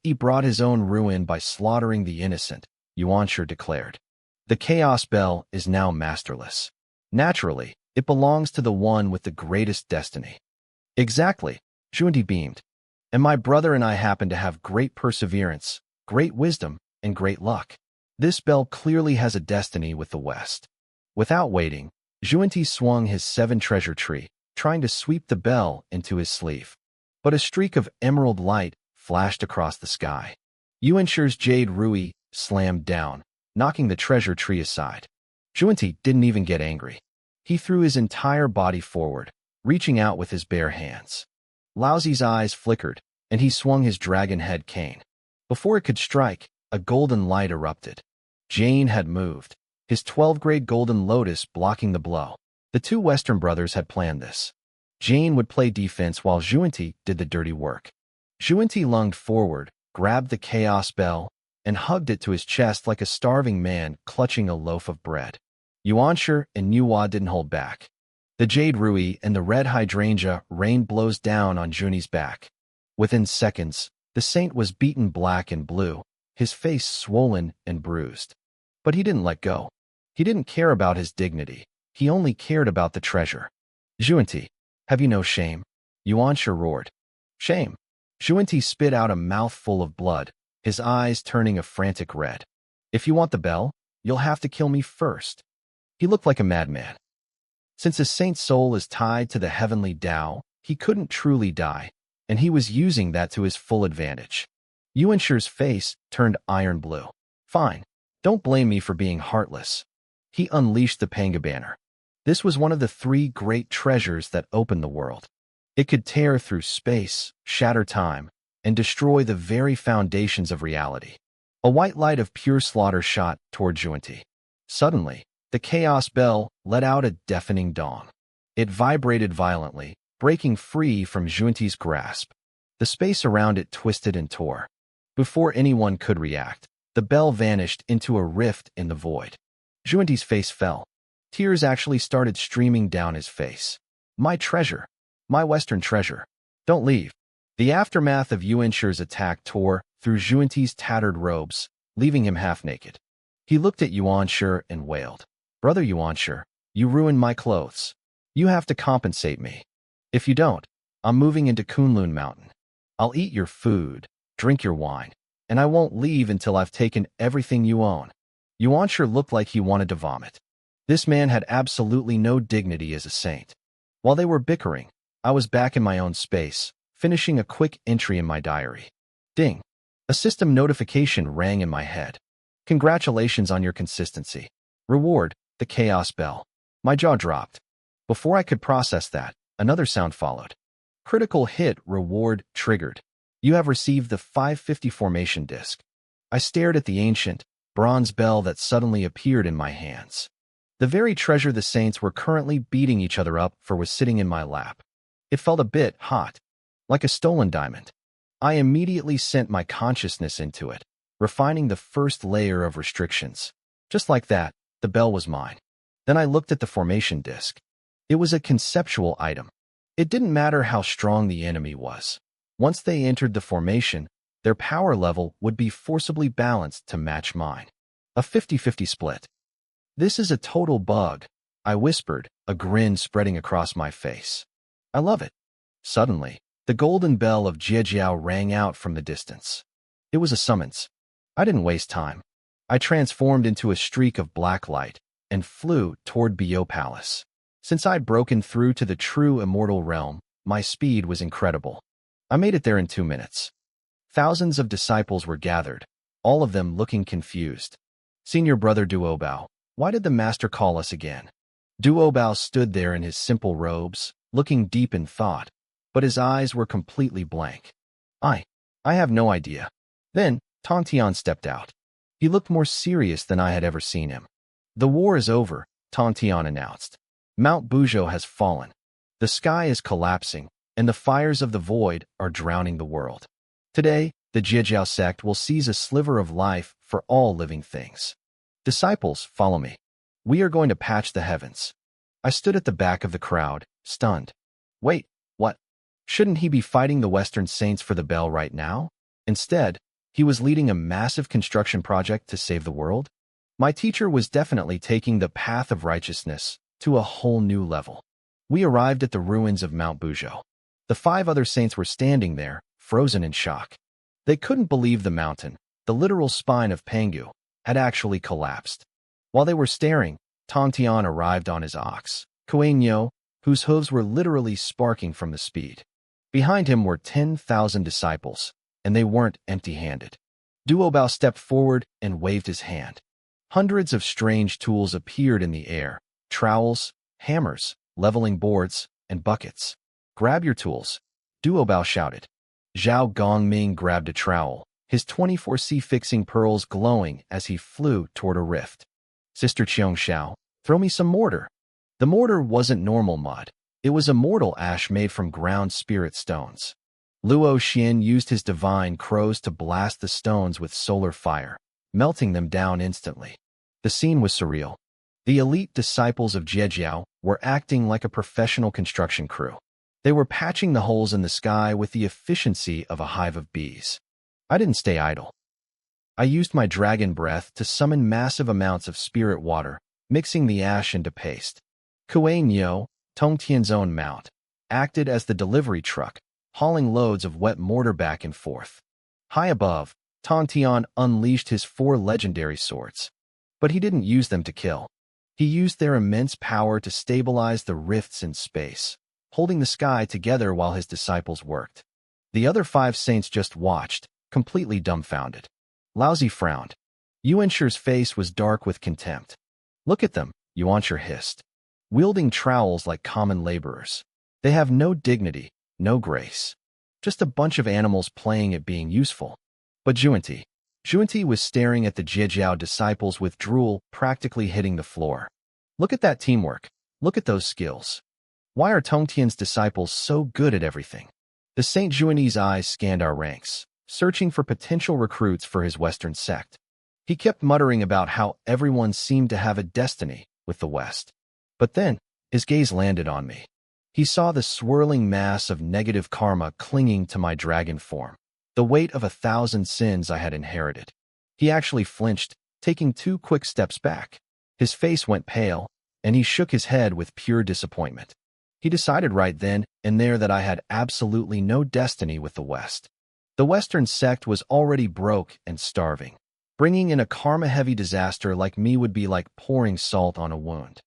A: He brought his own ruin by slaughtering the innocent, Yuanshi declared. The Chaos Bell is now masterless. Naturally, it belongs to the one with the greatest destiny. Exactly, Juanti beamed. And my brother and I happen to have great perseverance, great wisdom, and great luck. This bell clearly has a destiny with the West. Without waiting, Juanti swung his 7-treasure tree, trying to sweep the bell into his sleeve. But a streak of emerald light flashed across the sky. Yuanshi's jade rui slammed down, knocking the treasure tree aside. Juanti didn't even get angry. He threw his entire body forward, reaching out with his bare hands. Laozi's eyes flickered, and he swung his dragon head cane. Before it could strike, a golden light erupted. Jane had moved, his 12-grade golden lotus blocking the blow. The 2 Western brothers had planned this. Jane would play defense while Juanti did the dirty work. Juanti lunged forward, grabbed the Chaos Bell, and hugged it to his chest like a starving man clutching a loaf of bread. Yuanshi and Nuwa didn't hold back. The Jade Rui and the Red Hydrangea rained blows down on Juni's back. Within seconds, the saint was beaten black and blue, his face swollen and bruised. But he didn't let go. He didn't care about his dignity. He only cared about the treasure. Juanti, have you no shame? Yuanshi roared. Shame. Juanti spit out a mouthful of blood, his eyes turning a frantic red. If you want the bell, you'll have to kill me first. He looked like a madman. Since his saint's soul is tied to the heavenly Tao, he couldn't truly die, and he was using that to his full advantage. Yuanshi's face turned iron blue. Fine. Don't blame me for being heartless. He unleashed the Panga banner. This was one of the 3 great treasures that opened the world. It could tear through space, shatter time, and destroy the very foundations of reality. A white light of pure slaughter shot toward Juanti. Suddenly, the chaos bell let out a deafening dong. It vibrated violently, breaking free from Juanti's grasp. The space around it twisted and tore. Before anyone could react, the bell vanished into a rift in the void. Juanti's face fell. Tears actually started streaming down his face. My treasure. My Western treasure. Don't leave. The aftermath of Yuanshi's attack tore through Juanti's tattered robes, leaving him half-naked. He looked at Yuanshi and wailed. Brother Yuanshi, you ruined my clothes. You have to compensate me. If you don't, I'm moving into Kunlun Mountain. I'll eat your food, drink your wine, and I won't leave until I've taken everything you own. Yuanshi looked like he wanted to vomit. This man had absolutely no dignity as a saint. While they were bickering, I was back in my own space, finishing a quick entry in my diary. Ding! A system notification rang in my head. Congratulations on your consistency. Reward, the chaos bell. My jaw dropped. Before I could process that, another sound followed. Critical hit reward triggered. You have received the 550 formation disc. I stared at the ancient, bronze bell that suddenly appeared in my hands. The very treasure the saints were currently beating each other up for was sitting in my lap. It felt a bit hot, like a stolen diamond. I immediately sent my consciousness into it, refining the first layer of restrictions. Just like that, the bell was mine. Then I looked at the formation disc. It was a conceptual item. It didn't matter how strong the enemy was. Once they entered the formation, their power level would be forcibly balanced to match mine. A 50-50 split. This is a total bug, I whispered, a grin spreading across my face. I love it. Suddenly, the golden bell of Jiejiao rang out from the distance. It was a summons. I didn't waste time. I transformed into a streak of black light and flew toward Bio Palace. Since I'd broken through to the true immortal realm, my speed was incredible. I made it there in 2 minutes. Thousands of disciples were gathered, all of them looking confused. Senior brother Duobao, why did the master call us again? Duobao stood there in his simple robes, looking deep in thought, but his eyes were completely blank. I have no idea. Then, Tongtian stepped out. He looked more serious than I had ever seen him. The war is over, Tongtian announced. Mount Buzhou has fallen. The sky is collapsing, and the fires of the void are drowning the world. Today, the Jiejiao sect will seize a sliver of life for all living things. Disciples, follow me. We are going to patch the heavens. I stood at the back of the crowd, stunned. Wait, what? Shouldn't he be fighting the Western Saints for the bell right now? Instead, he was leading a massive construction project to save the world? My teacher was definitely taking the path of righteousness to a whole new level. We arrived at the ruins of Mount Buzhou. The 5 other saints were standing there, frozen in shock. They couldn't believe the mountain, the literal spine of Pangu, had actually collapsed. While they were staring, Tongtian arrived on his ox, Kuainyo, whose hooves were literally sparking from the speed. Behind him were 10,000 disciples, and they weren't empty-handed. Duobao stepped forward and waved his hand. Hundreds of strange tools appeared in the air, trowels, hammers, leveling boards, and buckets. Grab your tools, Duobao shouted. Zhao Gongming grabbed a trowel, his 24C fixing pearls glowing as he flew toward a rift. Sister Qiongxiao, throw me some mortar. The mortar wasn't normal mud. It was immortal ash made from ground spirit stones. Luo Xin used his divine crows to blast the stones with solar fire, melting them down instantly. The scene was surreal. The elite disciples of Jiejiao were acting like a professional construction crew. They were patching the holes in the sky with the efficiency of a hive of bees. I didn't stay idle. I used my dragon breath to summon massive amounts of spirit water, mixing the ash into paste. Kuainyo, Tongtian's own mount, acted as the delivery truck, hauling loads of wet mortar back and forth. High above, Tongtian unleashed his 4 legendary swords. But he didn't use them to kill. He used their immense power to stabilize the rifts in space, holding the sky together while his disciples worked. The other 5 saints just watched, completely dumbfounded. Laozi frowned. Yuanshir's face was dark with contempt. Look at them, Yuanshir hissed. Wielding trowels like common laborers. They have no dignity, no grace. Just a bunch of animals playing at being useful. But Juanti was staring at the Jijiao disciples with drool practically hitting the floor. Look at that teamwork. Look at those skills. Why are Tongtian's disciples so good at everything? The Saint Juani's eyes scanned our ranks, searching for potential recruits for his Western sect. He kept muttering about how everyone seemed to have a destiny with the West. But then, his gaze landed on me. He saw the swirling mass of negative karma clinging to my dragon form, the weight of 1,000 sins I had inherited. He actually flinched, taking 2 quick steps back. His face went pale, and he shook his head with pure disappointment. He decided right then and there that I had absolutely no destiny with the West. The Western sect was already broke and starving. Bringing in a karma-heavy disaster like me would be like pouring salt on a wound.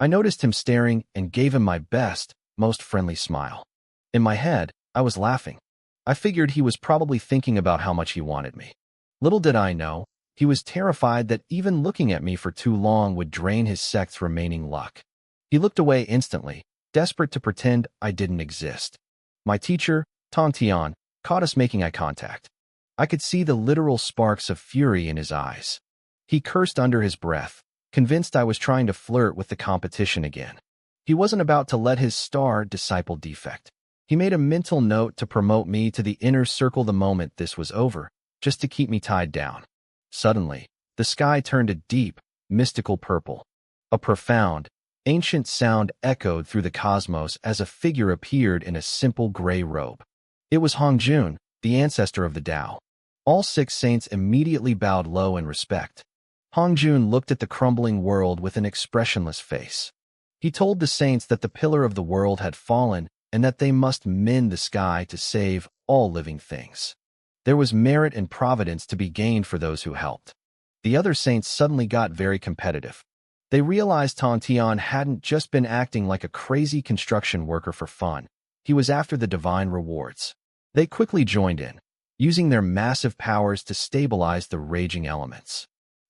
A: I noticed him staring and gave him my best, most friendly smile. In my head, I was laughing. I figured he was probably thinking about how much he wanted me. Little did I know, he was terrified that even looking at me for too long would drain his sect's remaining luck. He looked away instantly, desperate to pretend I didn't exist. My teacher, Tongtian, caught us making eye contact. I could see the literal sparks of fury in his eyes. He cursed under his breath, convinced I was trying to flirt with the competition again. He wasn't about to let his star disciple defect. He made a mental note to promote me to the inner circle the moment this was over, just to keep me tied down. Suddenly, the sky turned a deep, mystical purple. A profound, ancient sound echoed through the cosmos as a figure appeared in a simple gray robe. It was Hongjun, the ancestor of the Tao. All 6 saints immediately bowed low in respect. Hongjun looked at the crumbling world with an expressionless face. He told the saints that the pillar of the world had fallen and that they must mend the sky to save all living things. There was merit and providence to be gained for those who helped. The other saints suddenly got very competitive. They realized Tongtian hadn't just been acting like a crazy construction worker for fun. He was after the divine rewards. They quickly joined in, using their massive powers to stabilize the raging elements.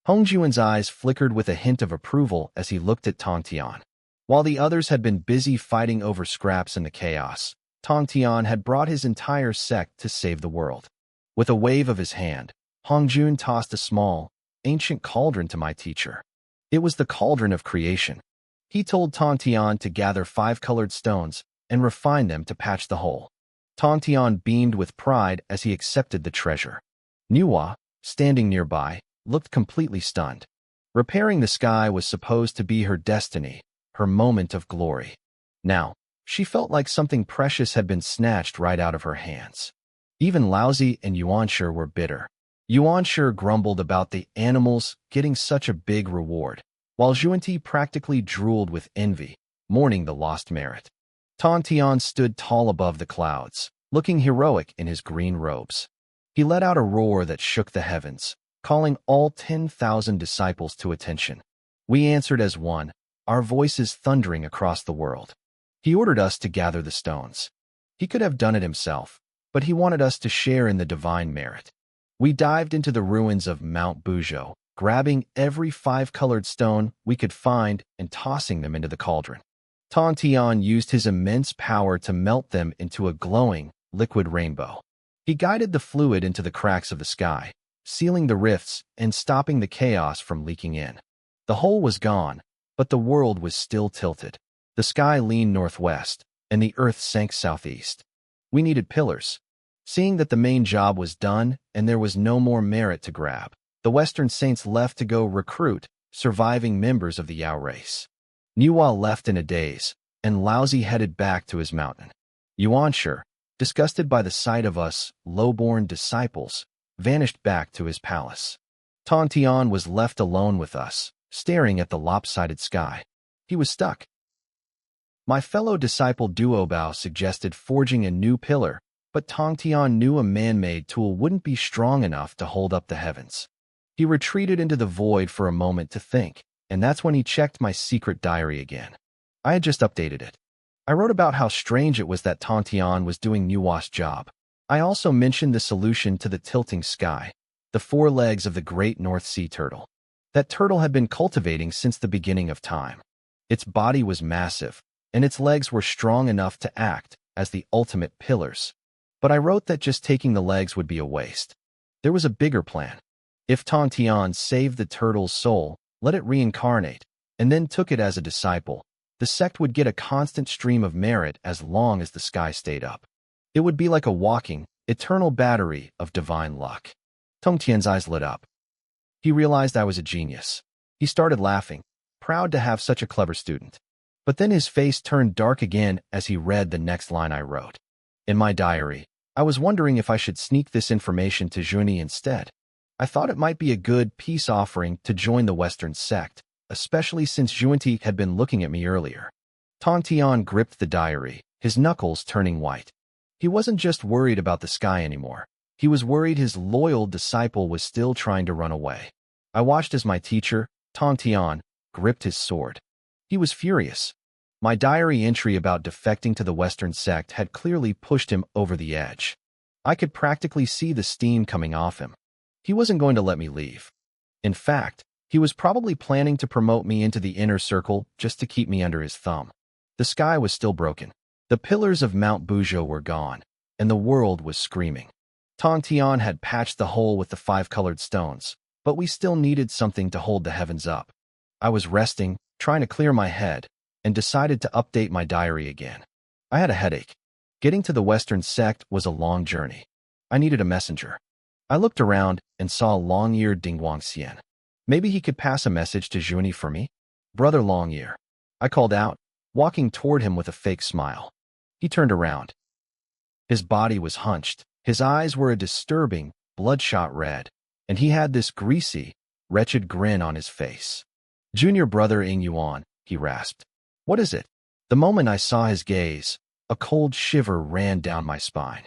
A: Hongjuan's eyes flickered with a hint of approval as he looked at Tongtian. While the others had been busy fighting over scraps in the chaos, Tongtian had brought his entire sect to save the world. With a wave of his hand, Hongjun tossed a small, ancient cauldron to my teacher. It was the cauldron of creation. He told Tongtian to gather 5 colored stones and refine them to patch the hole. Tongtian beamed with pride as he accepted the treasure. Nuwa, standing nearby, looked completely stunned. Repairing the sky was supposed to be her destiny, her moment of glory. Now, she felt like something precious had been snatched right out of her hands. Even Laozi and Yuanshir were bitter. Yuanshir grumbled about the animals getting such a big reward, while Juanti practically drooled with envy, mourning the lost merit. Tongtian stood tall above the clouds, looking heroic in his green robes. He let out a roar that shook the heavens, calling all 10,000 disciples to attention. We answered as one, our voices thundering across the world. He ordered us to gather the stones. He could have done it himself, but he wanted us to share in the divine merit. We dived into the ruins of Mount Bujo, grabbing every 5-colored stone we could find and tossing them into the cauldron. Tongtian used his immense power to melt them into a glowing, liquid rainbow. He guided the fluid into the cracks of the sky, sealing the rifts and stopping the chaos from leaking in. The hole was gone, but the world was still tilted. The sky leaned northwest, and the earth sank southeast. We needed pillars. Seeing that the main job was done and there was no more merit to grab, the Western Saints left to go recruit surviving members of the Yao race. Nuwa left in a daze, and Laozi headed back to his mountain. Yuanshir, disgusted by the sight of us low-born disciples, vanished back to his palace. Tongtian was left alone with us, staring at the lopsided sky. He was stuck. My fellow disciple Duobao suggested forging a new pillar, but Tongtian knew a man-made tool wouldn't be strong enough to hold up the heavens. He retreated into the void for a moment to think, and that's when he checked my secret diary again. I had just updated it. I wrote about how strange it was that Tontian was doing Nuwa's job. I also mentioned the solution to the tilting sky, the 4 legs of the great North Sea turtle. That turtle had been cultivating since the beginning of time. Its body was massive, and its legs were strong enough to act as the ultimate pillars. But I wrote that just taking the legs would be a waste. There was a bigger plan. If Tontian saved the turtle's soul, let it reincarnate, and then took it as a disciple, the sect would get a constant stream of merit as long as the sky stayed up. It would be like a walking, eternal battery of divine luck. Tongtian's eyes lit up. He realized I was a genius. He started laughing, proud to have such a clever student. But then his face turned dark again as he read the next line I wrote. In my diary, I was wondering if I should sneak this information to Juni instead. I thought it might be a good peace offering to join the Western sect, especially since Junti had been looking at me earlier. Tongtian gripped the diary, his knuckles turning white. He wasn't just worried about the sky anymore. He was worried his loyal disciple was still trying to run away. I watched as my teacher, Tongtian, gripped his sword. He was furious. My diary entry about defecting to the Western sect had clearly pushed him over the edge. I could practically see the steam coming off him. He wasn't going to let me leave. In fact, he was probably planning to promote me into the inner circle just to keep me under his thumb. The sky was still broken. The pillars of Mount Bujo were gone, and the world was screaming. Tongtian had patched the hole with the 5 colored stones, but we still needed something to hold the heavens up. I was resting, trying to clear my head, and decided to update my diary again. I had a headache. Getting to the Western sect was a long journey. I needed a messenger. I looked around and saw long-eared Dingwangxian. Maybe he could pass a message to Juni for me? Brother Long-ear. I called out, walking toward him with a fake smile. He turned around. His body was hunched. His eyes were a disturbing, bloodshot red, and he had this greasy, wretched grin on his face. Junior brother Ing Yuan, he rasped. What is it? The moment I saw his gaze, a cold shiver ran down my spine.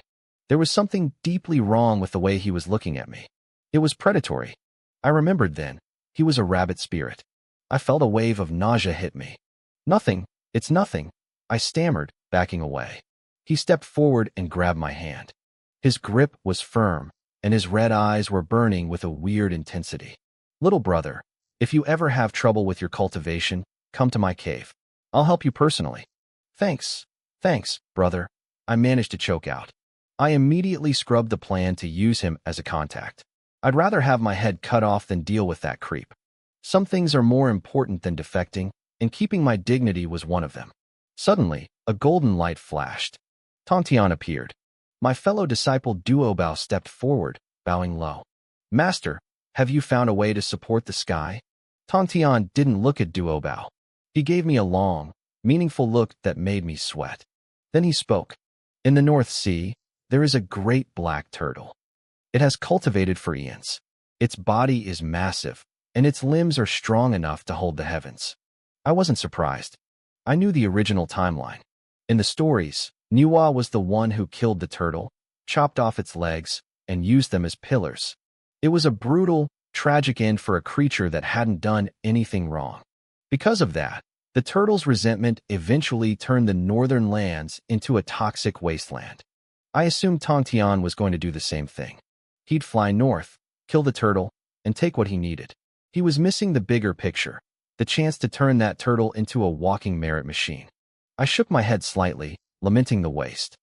A: There was something deeply wrong with the way he was looking at me. It was predatory. I remembered then. He was a rabbit spirit. I felt a wave of nausea hit me. Nothing. It's nothing. I stammered, backing away. He stepped forward and grabbed my hand. His grip was firm, and his red eyes were burning with a weird intensity. Little brother, if you ever have trouble with your cultivation, come to my cave. I'll help you personally. Thanks, brother. I managed to choke out. I immediately scrubbed the plan to use him as a contact. I'd rather have my head cut off than deal with that creep. Some things are more important than defecting, and keeping my dignity was one of them. Suddenly, a golden light flashed. Tongtian appeared. My fellow disciple Duobao stepped forward, bowing low. Master, have you found a way to support the sky? Tongtian didn't look at Duobao. He gave me a long, meaningful look that made me sweat. Then he spoke. In the North Sea, there is a great black turtle. It has cultivated for eons. Its body is massive, and its limbs are strong enough to hold the heavens. I wasn't surprised. I knew the original timeline. In the stories, Nuwa was the one who killed the turtle, chopped off its legs, and used them as pillars. It was a brutal, tragic end for a creature that hadn't done anything wrong. Because of that, the turtle's resentment eventually turned the northern lands into a toxic wasteland. I assumed Tongtian was going to do the same thing. He'd fly north, kill the turtle, and take what he needed. He was missing the bigger picture, the chance to turn that turtle into a walking merit machine. I shook my head slightly, lamenting the waste.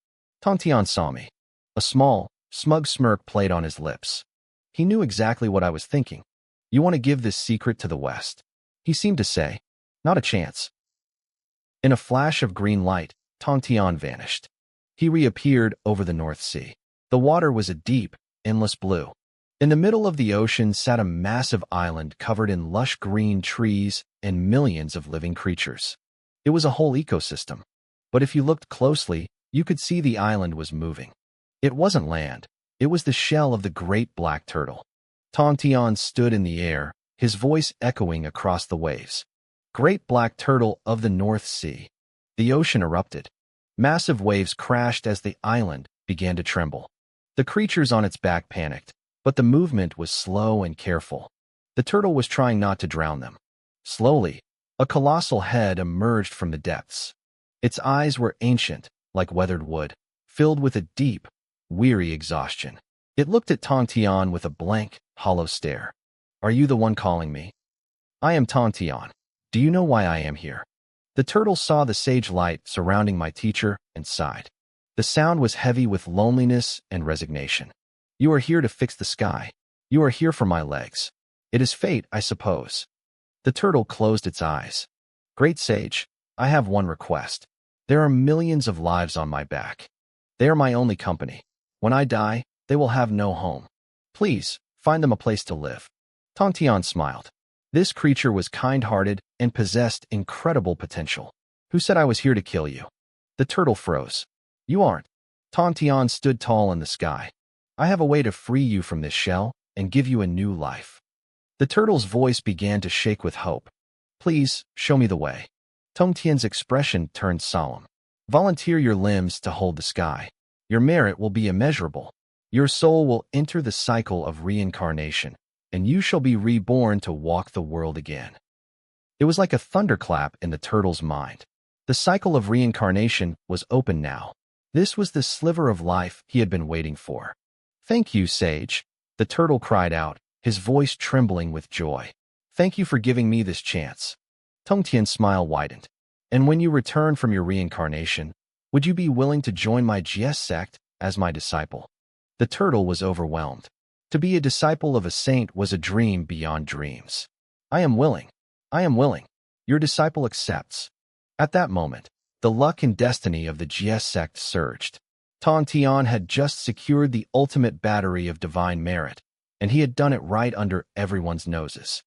A: Tongtian saw me. A small, smug smirk played on his lips. He knew exactly what I was thinking. You want to give this secret to the West? He seemed to say. Not a chance. In a flash of green light, Tongtian vanished. He reappeared over the North Sea. The water was a deep, endless blue. In the middle of the ocean sat a massive island covered in lush green trees and millions of living creatures. It was a whole ecosystem. But if you looked closely, you could see the island was moving. It wasn't land. It was the shell of the great black turtle. Tongtian stood in the air, his voice echoing across the waves. Great black turtle of the North Sea. The ocean erupted. Massive waves crashed as the island began to tremble. The creatures on its back panicked, but the movement was slow and careful. The turtle was trying not to drown them. Slowly, a colossal head emerged from the depths. Its eyes were ancient, like weathered wood, filled with a deep, weary exhaustion. It looked at Tontian with a blank, hollow stare. Are you the one calling me? I am Tontian. Do you know why I am here? The turtle saw the sage light surrounding my teacher and sighed. The sound was heavy with loneliness and resignation. You are here to fix the sky. You are here for my legs. It is fate, I suppose. The turtle closed its eyes. Great sage, I have one request. There are millions of lives on my back. They are my only company. When I die, they will have no home. Please, find them a place to live. Tontian smiled. This creature was kind-hearted and possessed incredible potential. Who said I was here to kill you? The turtle froze. You aren't. Tontian stood tall in the sky. I have a way to free you from this shell and give you a new life. The turtle's voice began to shake with hope. Please, show me the way. Tontian's expression turned solemn. Volunteer your limbs to hold the sky. Your merit will be immeasurable. Your soul will enter the cycle of reincarnation, and you shall be reborn to walk the world again. It was like a thunderclap in the turtle's mind. The cycle of reincarnation was open now. This was the sliver of life he had been waiting for. Thank you, sage, the turtle cried out, his voice trembling with joy. Thank you for giving me this chance. Tontian's smile widened. And when you return from your reincarnation, would you be willing to join my GS sect as my disciple? The turtle was overwhelmed. To be a disciple of a saint was a dream beyond dreams. I am willing. I am willing. Your disciple accepts. At that moment, the luck and destiny of the GS sect surged. Tontian had just secured the ultimate battery of divine merit, and he had done it right under everyone's noses.